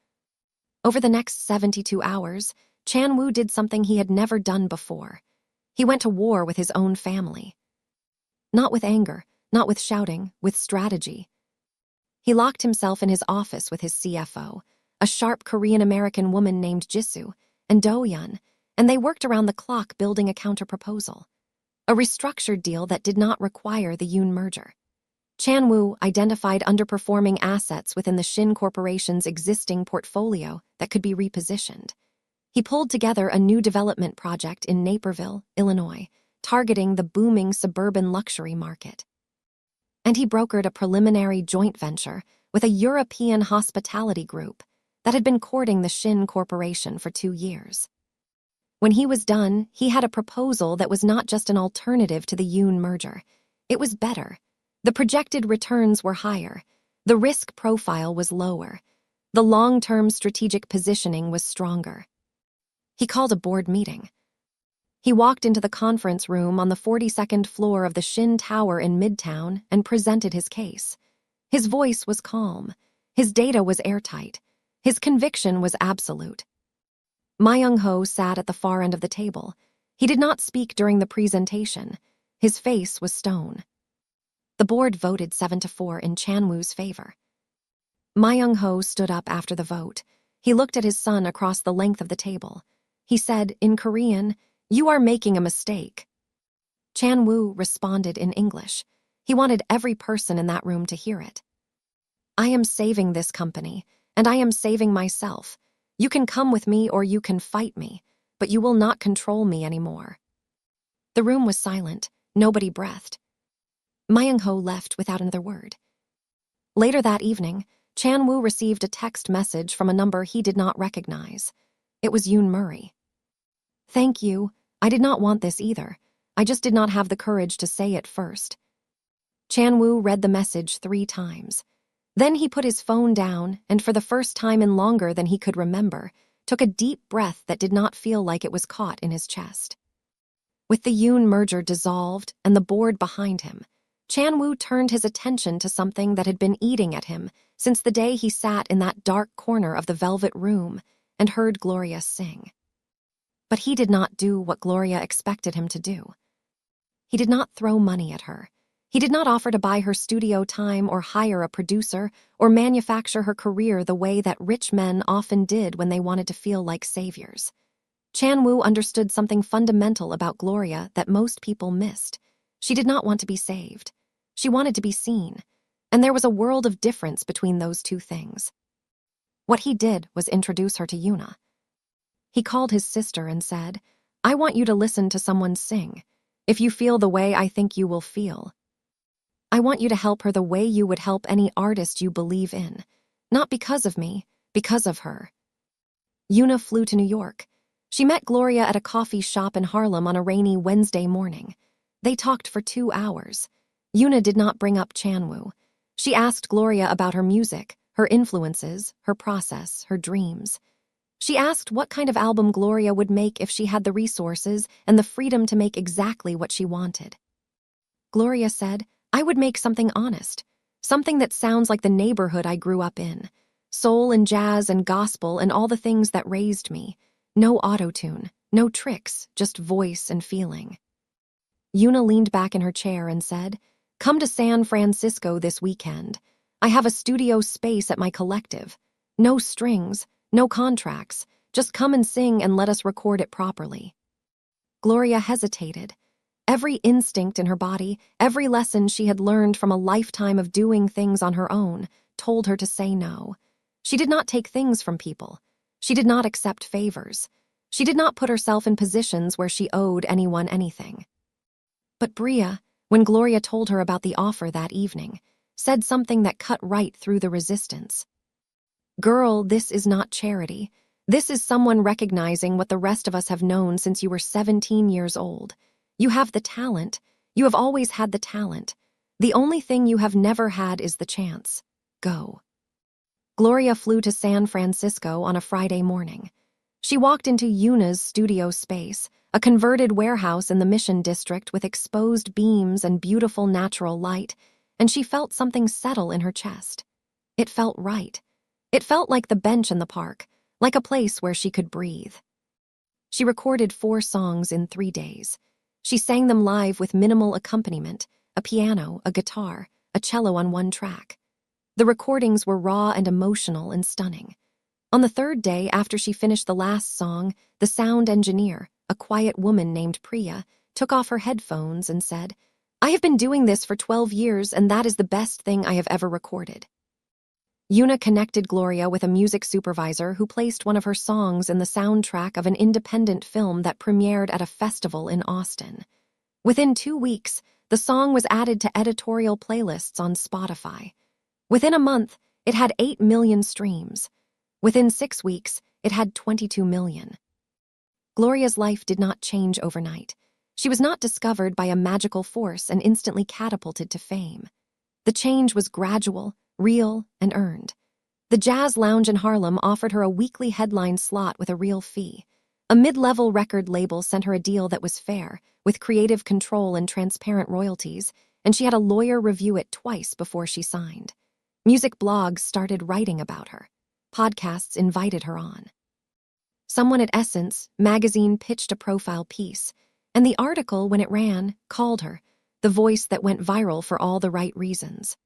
Over the next 72 hours, Chan-woo did something he had never done before. He went to war with his own family. Not with anger, not with shouting, with strategy. He locked himself in his office with his CFO, a sharp Korean-American woman named Jisoo, and Do-yeon, and they worked around the clock building a counterproposal. A restructured deal that did not require the Yoon merger. Chan-woo identified underperforming assets within the Shin Corporation's existing portfolio that could be repositioned. He pulled together a new development project in Naperville, Illinois, targeting the booming suburban luxury market. And he brokered a preliminary joint venture with a European hospitality group that had been courting the Shin Corporation for 2 years. When he was done, he had a proposal that was not just an alternative to the Yoon merger. It was better. The projected returns were higher. The risk profile was lower. The long-term strategic positioning was stronger. He called a board meeting. He walked into the conference room on the 42nd floor of the Shin Tower in Midtown and presented his case. His voice was calm. His data was airtight. His conviction was absolute. Ma Young-ho sat at the far end of the table. He did not speak during the presentation. His face was stone. The board voted 7-4 in Chan-woo's favor. Ma Young-ho stood up after the vote. He looked at his son across the length of the table. He said, in Korean, "You are making a mistake." Chan-woo responded in English. He wanted every person in that room to hear it. "I am saving this company, and I am saving myself. You can come with me or you can fight me, but you will not control me anymore." The room was silent. Nobody breathed. Ma Young-ho left without another word. Later that evening, Chan-woo received a text message from a number he did not recognize. It was Yoon Murray. "Thank you. I did not want this either. I just did not have the courage to say it first." Chan-woo read the message 3 times. Then he put his phone down and, for the first time in longer than he could remember, took a deep breath that did not feel like it was caught in his chest. With the Yoon merger dissolved and the board behind him, Chan-woo turned his attention to something that had been eating at him since the day he sat in that dark corner of the velvet room and heard Gloria sing. But he did not do what Gloria expected him to do. He did not throw money at her. He did not offer to buy her studio time or hire a producer or manufacture her career the way that rich men often did when they wanted to feel like saviors. Chan-woo understood something fundamental about Gloria that most people missed. She did not want to be saved. She wanted to be seen, and there was a world of difference between those two things. What he did was introduce her to Yoona. He called his sister and said, "I want you to listen to someone sing. If you feel the way I think you will feel. I want you to help her the way you would help any artist you believe in. Not because of me, because of her." Yoona flew to New York. She met Gloria at a coffee shop in Harlem on a rainy Wednesday morning. They talked for 2 hours. Yoona did not bring up Chan-woo. She asked Gloria about her music, her influences, her process, her dreams. She asked what kind of album Gloria would make if she had the resources and the freedom to make exactly what she wanted. Gloria said, "I would make something honest, something that sounds like the neighborhood I grew up in. Soul and jazz and gospel and all the things that raised me. No auto-tune, no tricks, just voice and feeling." Yoona leaned back in her chair and said, "Come to San Francisco this weekend. I have a studio space at my collective. No strings, no contracts. Just come and sing and let us record it properly." Gloria hesitated. Every instinct in her body, every lesson she had learned from a lifetime of doing things on her own, told her to say no. She did not take things from people. She did not accept favors. She did not put herself in positions where she owed anyone anything. But Bria, when Gloria told her about the offer that evening, said something that cut right through the resistance. "Girl, this is not charity. This is someone recognizing what the rest of us have known since you were 17 years old. You have the talent. You have always had the talent. The only thing you have never had is the chance. Go." Gloria flew to San Francisco on a Friday morning. She walked into Yoona's studio space, a converted warehouse in the Mission District with exposed beams and beautiful natural light, and she felt something settle in her chest. It felt right. It felt like the bench in the park, like a place where she could breathe. She recorded 4 songs in 3 days. She sang them live with minimal accompaniment, a piano, a guitar, a cello on 1 track. The recordings were raw and emotional and stunning. On the 3rd day after she finished the last song, the sound engineer, a quiet woman named Priya, took off her headphones and said, "I have been doing this for 12 years and that is the best thing I have ever recorded." Yoona connected Gloria with a music supervisor who placed one of her songs in the soundtrack of an independent film that premiered at a festival in Austin. Within 2 weeks, the song was added to editorial playlists on Spotify. Within a month, it had 8 million streams. Within 6 weeks, it had 22 million. Gloria's life did not change overnight. She was not discovered by a magical force and instantly catapulted to fame. The change was gradual, real, and earned. The Jazz Lounge in Harlem offered her a weekly headline slot with a real fee. A mid-level record label sent her a deal that was fair, with creative control and transparent royalties, and she had a lawyer review it twice before she signed. Music blogs started writing about her. Podcasts invited her on. Someone at Essence magazine pitched a profile piece. And the article, when it ran, called her the voice that went viral for all the right reasons.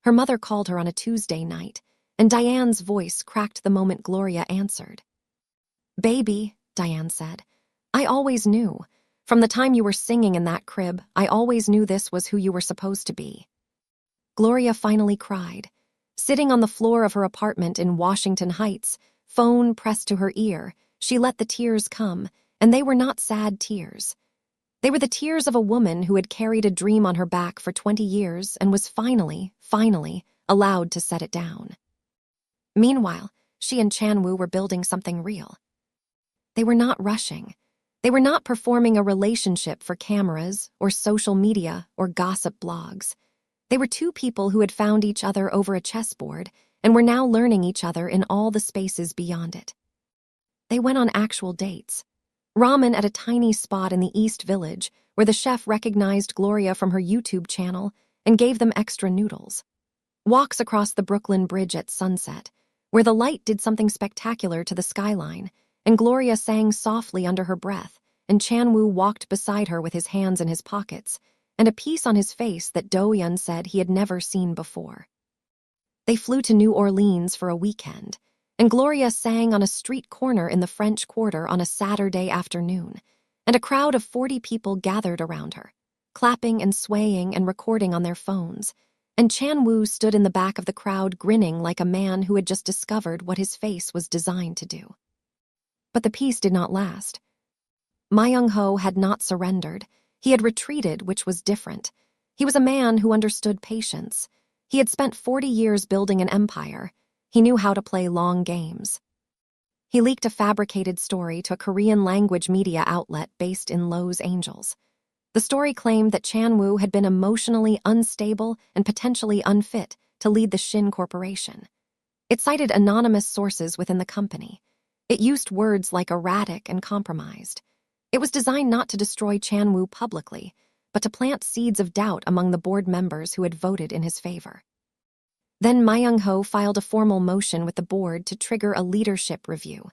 Her mother called her on a Tuesday night, and Diane's voice cracked the moment Gloria answered. "Baby," Diane said, "I always knew. From the time you were singing in that crib, I always knew this was who you were supposed to be." Gloria finally cried. Sitting on the floor of her apartment in Washington Heights, phone pressed to her ear, she let the tears come, and they were not sad tears. They were the tears of a woman who had carried a dream on her back for 20 years and was finally, allowed to set it down. Meanwhile, she and Chanwoo were building something real. They were not rushing. They were not performing a relationship for cameras or social media or gossip blogs. They were two people who had found each other over a chessboard and were now learning each other in all the spaces beyond it. They went on actual dates. Ramen at a tiny spot in the East Village where the chef recognized Gloria from her YouTube channel and gave them extra noodles. Walks across the Brooklyn Bridge at sunset, where the light did something spectacular to the skyline, and Gloria sang softly under her breath, and Chanwoo walked beside her with his hands in his pockets, and a piece on his face that Do-yeon said he had never seen before. They flew to New Orleans for a weekend, and Gloria sang on a street corner in the French Quarter on a Saturday afternoon, and a crowd of 40 people gathered around her, clapping and swaying and recording on their phones, and Chanwoo stood in the back of the crowd grinning like a man who had just discovered what his face was designed to do. But the peace did not last. Myung-ho had not surrendered. He had retreated, which was different. He was a man who understood patience. He had spent 40 years building an empire. He knew how to play long games. He leaked a fabricated story to a Korean-language media outlet based in Los Angeles. The story claimed that Chanwoo had been emotionally unstable and potentially unfit to lead the Shin Corporation. It cited anonymous sources within the company. It used words like erratic and compromised. It was designed not to destroy Chanwoo publicly, but to plant seeds of doubt among the board members who had voted in his favor. Then Myung-ho filed a formal motion with the board to trigger a leadership review.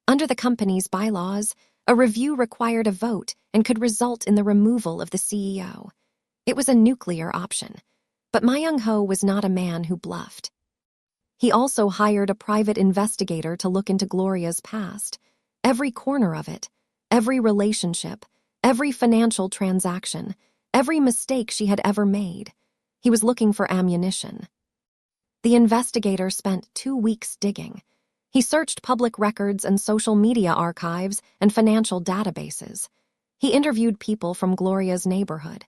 Under the company's bylaws, a review required a vote and could result in the removal of the CEO. It was a nuclear option, but Myung-ho was not a man who bluffed. He also hired a private investigator to look into Gloria's past, every corner of it, every relationship, every financial transaction, every mistake she had ever made. He was looking for ammunition. The investigator spent 2 weeks digging. He searched public records and social media archives and financial databases. He interviewed people from Gloria's neighborhood.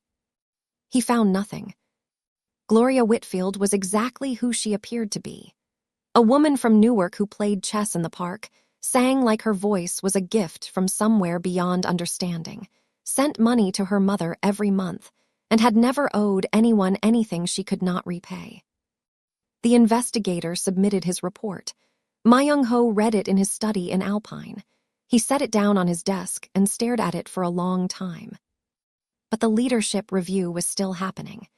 He found nothing. Gloria Whitfield was exactly who she appeared to be. A woman from Newark who played chess in the park, sang like her voice was a gift from somewhere beyond understanding, sent money to her mother every month, and had never owed anyone anything she could not repay. The investigator submitted his report. Myung-ho read it in his study in Alpine. He set it down on his desk and stared at it for a long time. But the leadership review was still happening,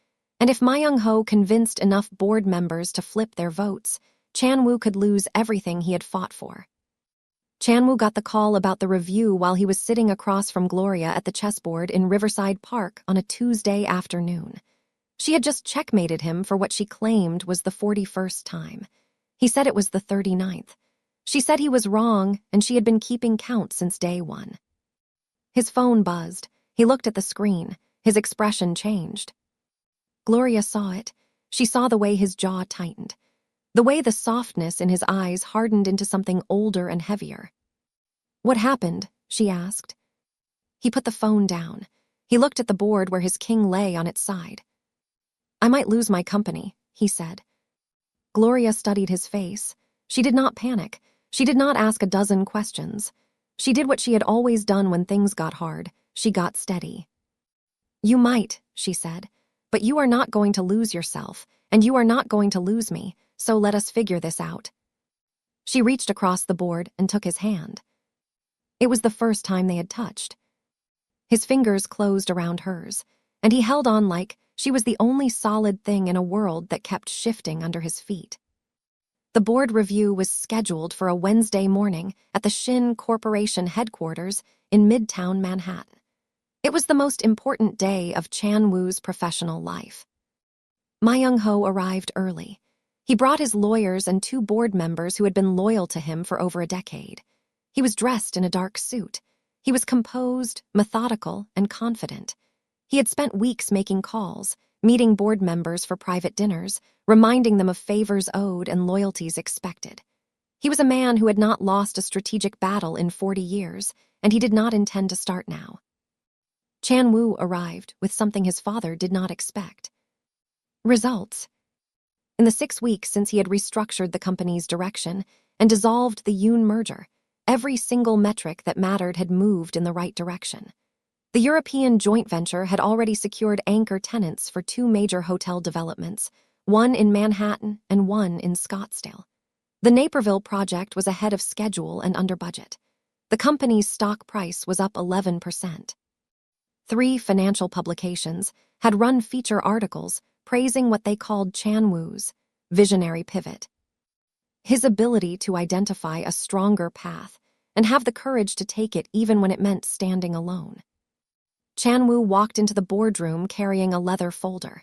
and if Myung-ho convinced enough board members to flip their votes, Chanwoo could lose everything he had fought for. Chanwoo got the call about the review while he was sitting across from Gloria at the chessboard in Riverside Park on a Tuesday afternoon. She had just checkmated him for what she claimed was the 41st time. He said it was the 39th. She said he was wrong, and she had been keeping count since day one. His phone buzzed. He looked at the screen. His expression changed. Gloria saw it. She saw the way his jaw tightened, the way the softness in his eyes hardened into something older and heavier. "What happened?" she asked. He put the phone down. He looked at the board where his king lay on its side. "I might lose my company," he said. Gloria studied his face. She did not panic. She did not ask a dozen questions. She did what she had always done when things got hard. She got steady. "You might," she said, "but you are not going to lose yourself, and you are not going to lose me, so let us figure this out." She reached across the board and took his hand. It was the first time they had touched. His fingers closed around hers, and he held on like she was the only solid thing in a world that kept shifting under his feet. The board review was scheduled for a Wednesday morning at the Shin Corporation headquarters in Midtown Manhattan. It was the most important day of Chan Woo's professional life. Ma Young-ho arrived early. He brought his lawyers and 2 board members who had been loyal to him for over a decade. He was dressed in a dark suit. He was composed, methodical, and confident. He had spent weeks making calls, meeting board members for private dinners, reminding them of favors owed and loyalties expected. He was a man who had not lost a strategic battle in 40 years, and he did not intend to start now. Chan Woo arrived with something his father did not expect. Results. In the 6 weeks since he had restructured the company's direction and dissolved the Yoon merger, every single metric that mattered had moved in the right direction. The European joint venture had already secured anchor tenants for 2 major hotel developments, one in Manhattan and one in Scottsdale. The Naperville project was ahead of schedule and under budget. The company's stock price was up 11%. 3 financial publications had run feature articles praising what they called Chan Woo's visionary pivot. His ability to identify a stronger path and have the courage to take it even when it meant standing alone. Chan Woo walked into the boardroom carrying a leather folder.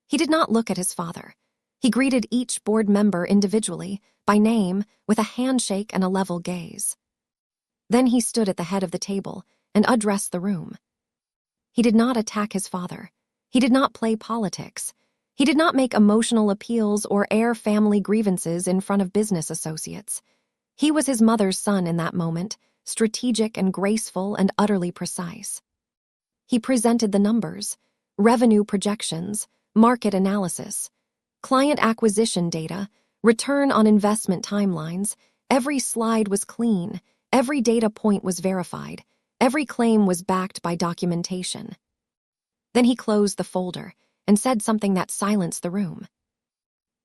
He did not look at his father. He greeted each board member individually, by name, with a handshake and a level gaze. Then he stood at the head of the table and addressed the room. He did not attack his father. He did not play politics. He did not make emotional appeals or air family grievances in front of business associates. He was his mother's son in that moment, strategic and graceful and utterly precise. He presented the numbers, revenue projections, market analysis, client acquisition data, return on investment timelines. Every slide was clean, every data point was verified, every claim was backed by documentation. Then he closed the folder and said something that silenced the room.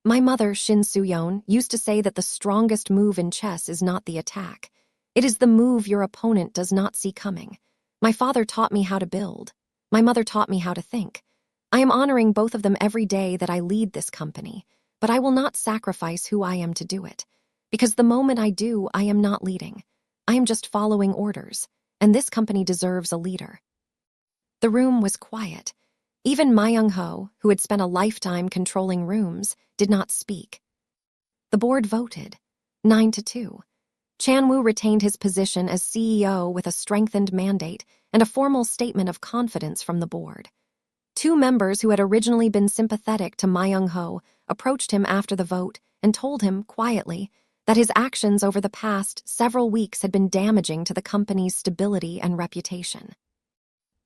My mother, Shin Soo-yeon, used to say that the strongest move in chess is not the attack. It is the move your opponent does not see coming. My father taught me how to build. My mother taught me how to think. I am honoring both of them every day that I lead this company, but I will not sacrifice who I am to do it. Because the moment I do, I am not leading. I am just following orders, and this company deserves a leader. The room was quiet. Even Ma Young-ho, who had spent a lifetime controlling rooms, did not speak. The board voted, 9-2. Chan Woo retained his position as CEO with a strengthened mandate and a formal statement of confidence from the board. 2 members who had originally been sympathetic to Ma Young-ho approached him after the vote and told him, quietly, that his actions over the past several weeks had been damaging to the company's stability and reputation.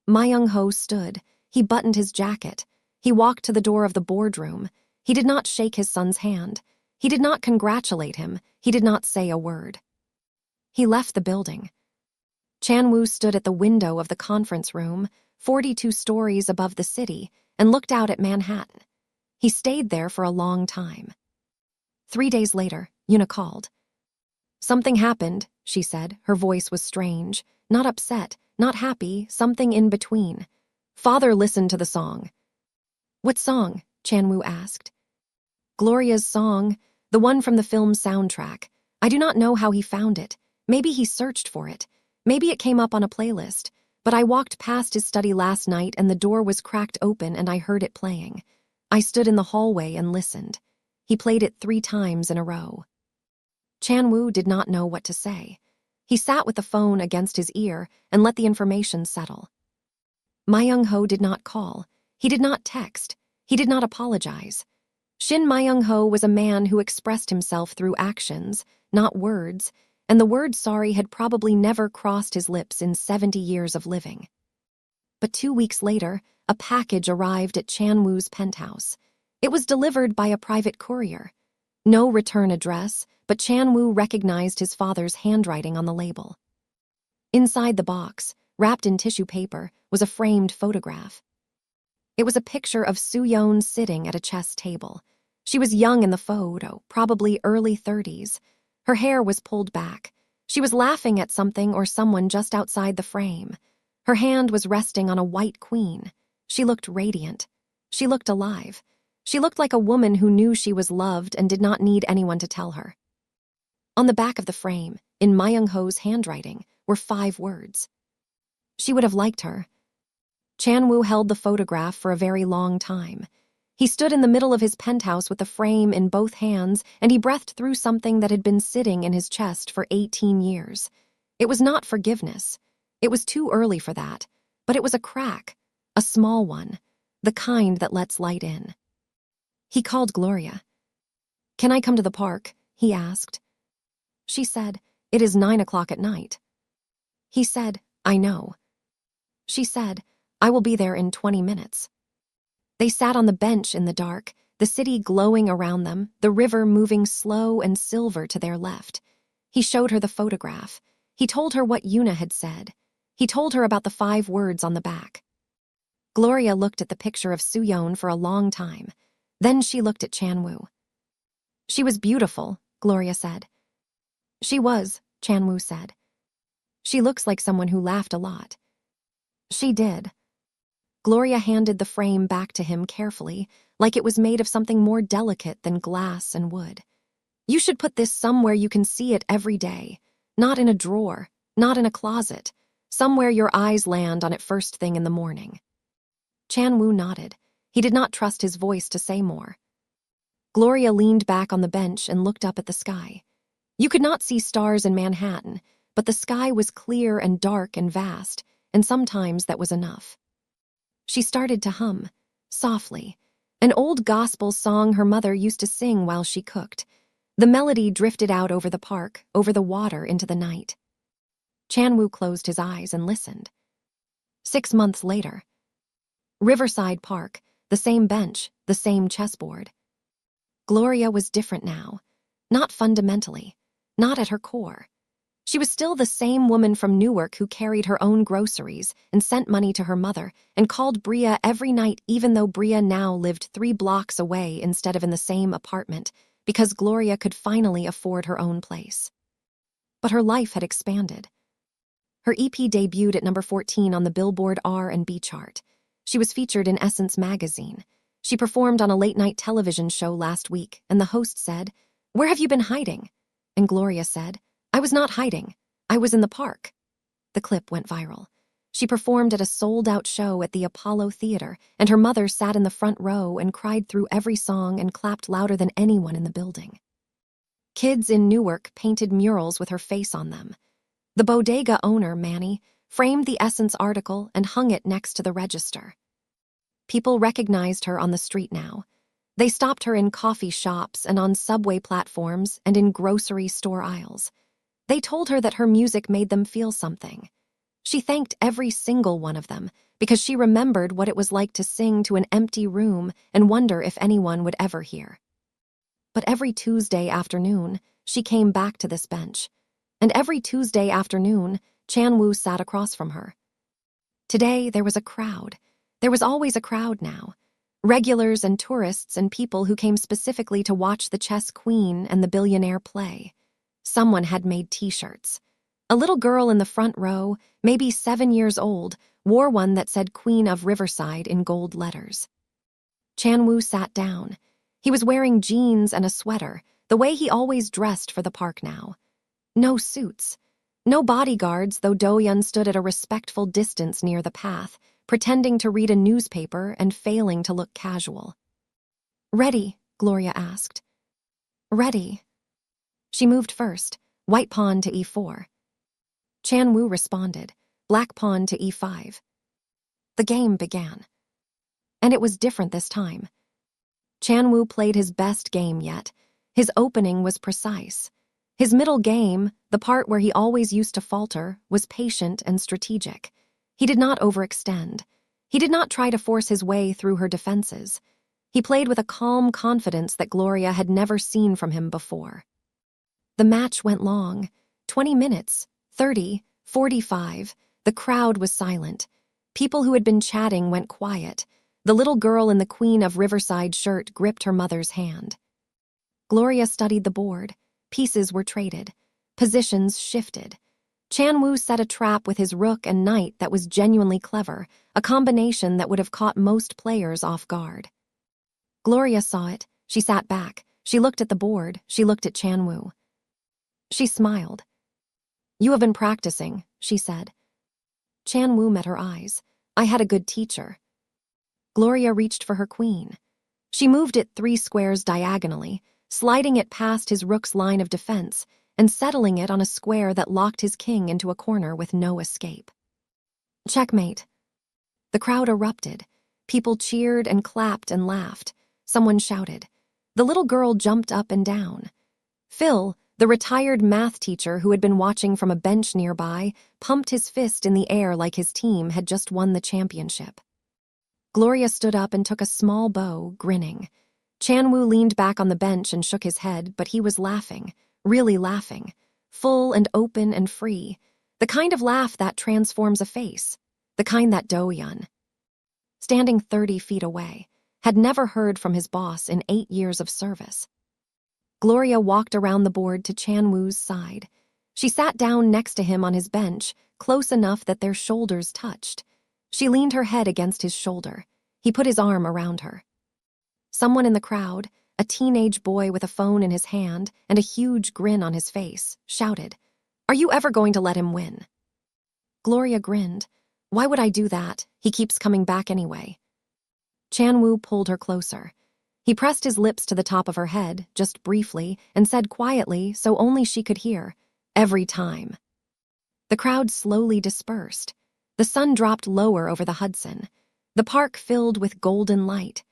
Ma Young-ho stood. He buttoned his jacket. He walked to the door of the boardroom. He did not shake his son's hand. He did not congratulate him. He did not say a word. He left the building. Chan Woo stood at the window of the conference room, 42 stories above the city, and looked out at Manhattan. He stayed there for a long time. 3 days later, Yuna called. Something happened, she said. Her voice was strange, not upset, not happy, something in between. Father listened to the song. What song? Chan Woo asked. Gloria's song, the one from the film's soundtrack. I do not know how he found it. Maybe he searched for it. Maybe it came up on a playlist. But I walked past his study last night and the door was cracked open and I heard it playing. I stood in the hallway and listened. He played it 3 times in a row. Chan Woo did not know what to say. He sat with the phone against his ear and let the information settle. Ma Young-ho did not call. He did not text. He did not apologize. Shin Ma Young-ho was a man who expressed himself through actions, not words, and the word sorry had probably never crossed his lips in 70 years of living. But 2 weeks later, a package arrived at Chan Woo's penthouse. It was delivered by a private courier. No return address, but Chan Woo recognized his father's handwriting on the label. Inside the box, wrapped in tissue paper, was a framed photograph. It was a picture of Soo-yeon sitting at a chess table. She was young in the photo, probably early 30s. Her hair was pulled back. She was laughing at something or someone just outside the frame. Her hand was resting on a white queen. She looked radiant. She looked alive. She looked like a woman who knew she was loved and did not need anyone to tell her. On the back of the frame, in Ma Young-ho's handwriting, were 5 words. She would have liked her. Chan Wu held the photograph for a very long time. He stood in the middle of his penthouse with the frame in both hands, and he breathed through something that had been sitting in his chest for 18 years. It was not forgiveness. It was too early for that, but it was a crack, a small one, the kind that lets light in. He called Gloria. "Can I come to the park?" he asked. She said, "It is 9 o'clock at night." He said, "I know." She said, "I will be there in 20 minutes. They sat on the bench in the dark, the city glowing around them, the river moving slow and silver to their left. He showed her the photograph. He told her what Yuna had said. He told her about the 5 words on the back. Gloria looked at the picture of Suyeon for a long time. Then she looked at Chan Wu. "She was beautiful," Gloria said. "She was," Chan Wu said. "She looks like someone who laughed a lot." "She did." Gloria handed the frame back to him carefully, like it was made of something more delicate than glass and wood. "You should put this somewhere you can see it every day. Not in a drawer, not in a closet. Somewhere your eyes land on it first thing in the morning." Chan Wu nodded. He did not trust his voice to say more. Gloria leaned back on the bench and looked up at the sky. You could not see stars in Manhattan, but the sky was clear and dark and vast, and sometimes that was enough. She started to hum, softly, an old gospel song her mother used to sing while she cooked. The melody drifted out over the park, over the water into the night. Chan Wu closed his eyes and listened. 6 months later. Riverside Park, the same bench, the same chessboard. Gloria was different now, not fundamentally, not at her core. She was still the same woman from Newark who carried her own groceries and sent money to her mother and called Bria every night, even though Bria now lived 3 blocks away instead of in the same apartment, because Gloria could finally afford her own place. But her life had expanded. Her EP debuted at number 14 on the Billboard R&B chart. She was featured in Essence magazine. She performed on a late-night television show last week, and the host said, "Where have you been hiding?" And Gloria said, "I was not hiding. I was in the park." The clip went viral. She performed at a sold-out show at the Apollo Theater, and her mother sat in the front row and cried through every song and clapped louder than anyone in the building. Kids in Newark painted murals with her face on them. The bodega owner, Manny, framed the Essence article and hung it next to the register. People recognized her on the street now. They stopped her in coffee shops and on subway platforms and in grocery store aisles. They told her that her music made them feel something. She thanked every single one of them because she remembered what it was like to sing to an empty room and wonder if anyone would ever hear. But every Tuesday afternoon, she came back to this bench. And every Tuesday afternoon, Chan Wu sat across from her. Today, there was a crowd. There was always a crowd now. Regulars and tourists and people who came specifically to watch the chess queen and the billionaire play. Someone had made T-shirts. A little girl in the front row, maybe 7 years old, wore one that said Queen of Riverside in gold letters. Chan Wu sat down. He was wearing jeans and a sweater, the way he always dressed for the park now. No suits. No bodyguards, though Do-yeon stood at a respectful distance near the path, pretending to read a newspaper and failing to look casual. "Ready?" Gloria asked. "Ready." She moved first, white pawn to e4. Chan Wu responded, black pawn to e5. The game began. And it was different this time. Chan Wu played his best game yet. His opening was precise. His middle game, the part where he always used to falter, was patient and strategic. He did not overextend. He did not try to force his way through her defenses. He played with a calm confidence that Gloria had never seen from him before. The match went long. 20 minutes, 30, 45. The crowd was silent. People who had been chatting went quiet. The little girl in the Queen of Riverside shirt gripped her mother's hand. Gloria studied the board. Pieces were traded. Positions shifted. Chan Wu set a trap with his rook and knight that was genuinely clever, a combination that would have caught most players off guard. Gloria saw it. She sat back. She looked at the board. She looked at Chan Wu. She smiled. "You have been practicing," she said. Chan Wu met her eyes. I had a good teacher. Gloria reached for her queen. She moved it 3 squares diagonally, sliding it past his rook's line of defense and settling it on a square that locked his king into a corner with no escape. Checkmate. The crowd erupted. People cheered and clapped and laughed. Someone shouted. The little girl jumped up and down. Phil, the retired math teacher who had been watching from a bench nearby, pumped his fist in the air like his team had just won the championship. Gloria stood up and took a small bow, grinning. Chanwoo leaned back on the bench and shook his head, but he was laughing, really laughing, full and open and free, the kind of laugh that transforms a face, the kind that Do-yeon, standing 30 feet away, had never heard from his boss in 8 years of service. Gloria walked around the board to Chanwoo's side. She sat down next to him on his bench, close enough that their shoulders touched. She leaned her head against his shoulder. He put his arm around her. Someone in the crowd, a teenage boy with a phone in his hand and a huge grin on his face, shouted, "Are you ever going to let him win?" Gloria grinned. "Why would I do that? He keeps coming back anyway." Chanwoo pulled her closer. He pressed his lips to the top of her head, just briefly, and said quietly, so only she could hear, "Every time." The crowd slowly dispersed. The sun dropped lower over the Hudson. The park filled with golden light.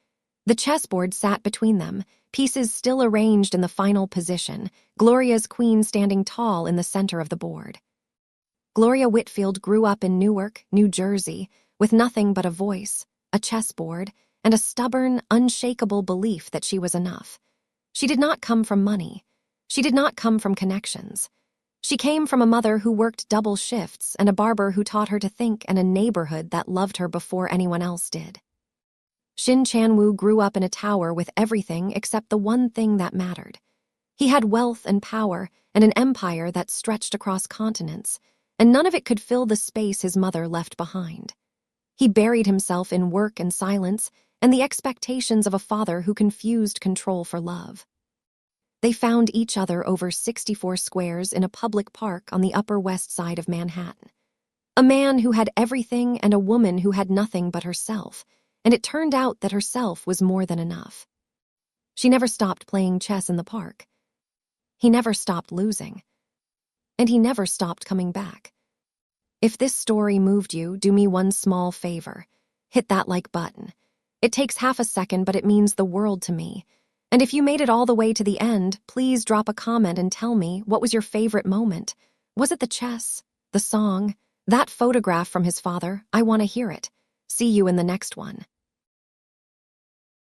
The chessboard sat between them, pieces still arranged in the final position, Gloria's queen standing tall in the center of the board. Gloria Whitfield grew up in Newark, New Jersey, with nothing but a voice, a chessboard, and a stubborn, unshakable belief that she was enough. She did not come from money. She did not come from connections. She came from a mother who worked double shifts and a barber who taught her to think and a neighborhood that loved her before anyone else did. Shin Chanwoo grew up in a tower with everything except the one thing that mattered. He had wealth and power and an empire that stretched across continents, and none of it could fill the space his mother left behind. He buried himself in work and silence and the expectations of a father who confused control for love. They found each other over 64 squares in a public park on the Upper West Side of Manhattan. A man who had everything and a woman who had nothing but herself, and it turned out that herself was more than enough. She never stopped playing chess in the park. He never stopped losing. And he never stopped coming back. If this story moved you, do me one small favor. Hit that like button. It takes half a second, but it means the world to me. And if you made it all the way to the end, please drop a comment and tell me, what was your favorite moment? Was it the chess? The song? That photograph from his father? I want to hear it. See you in the next one.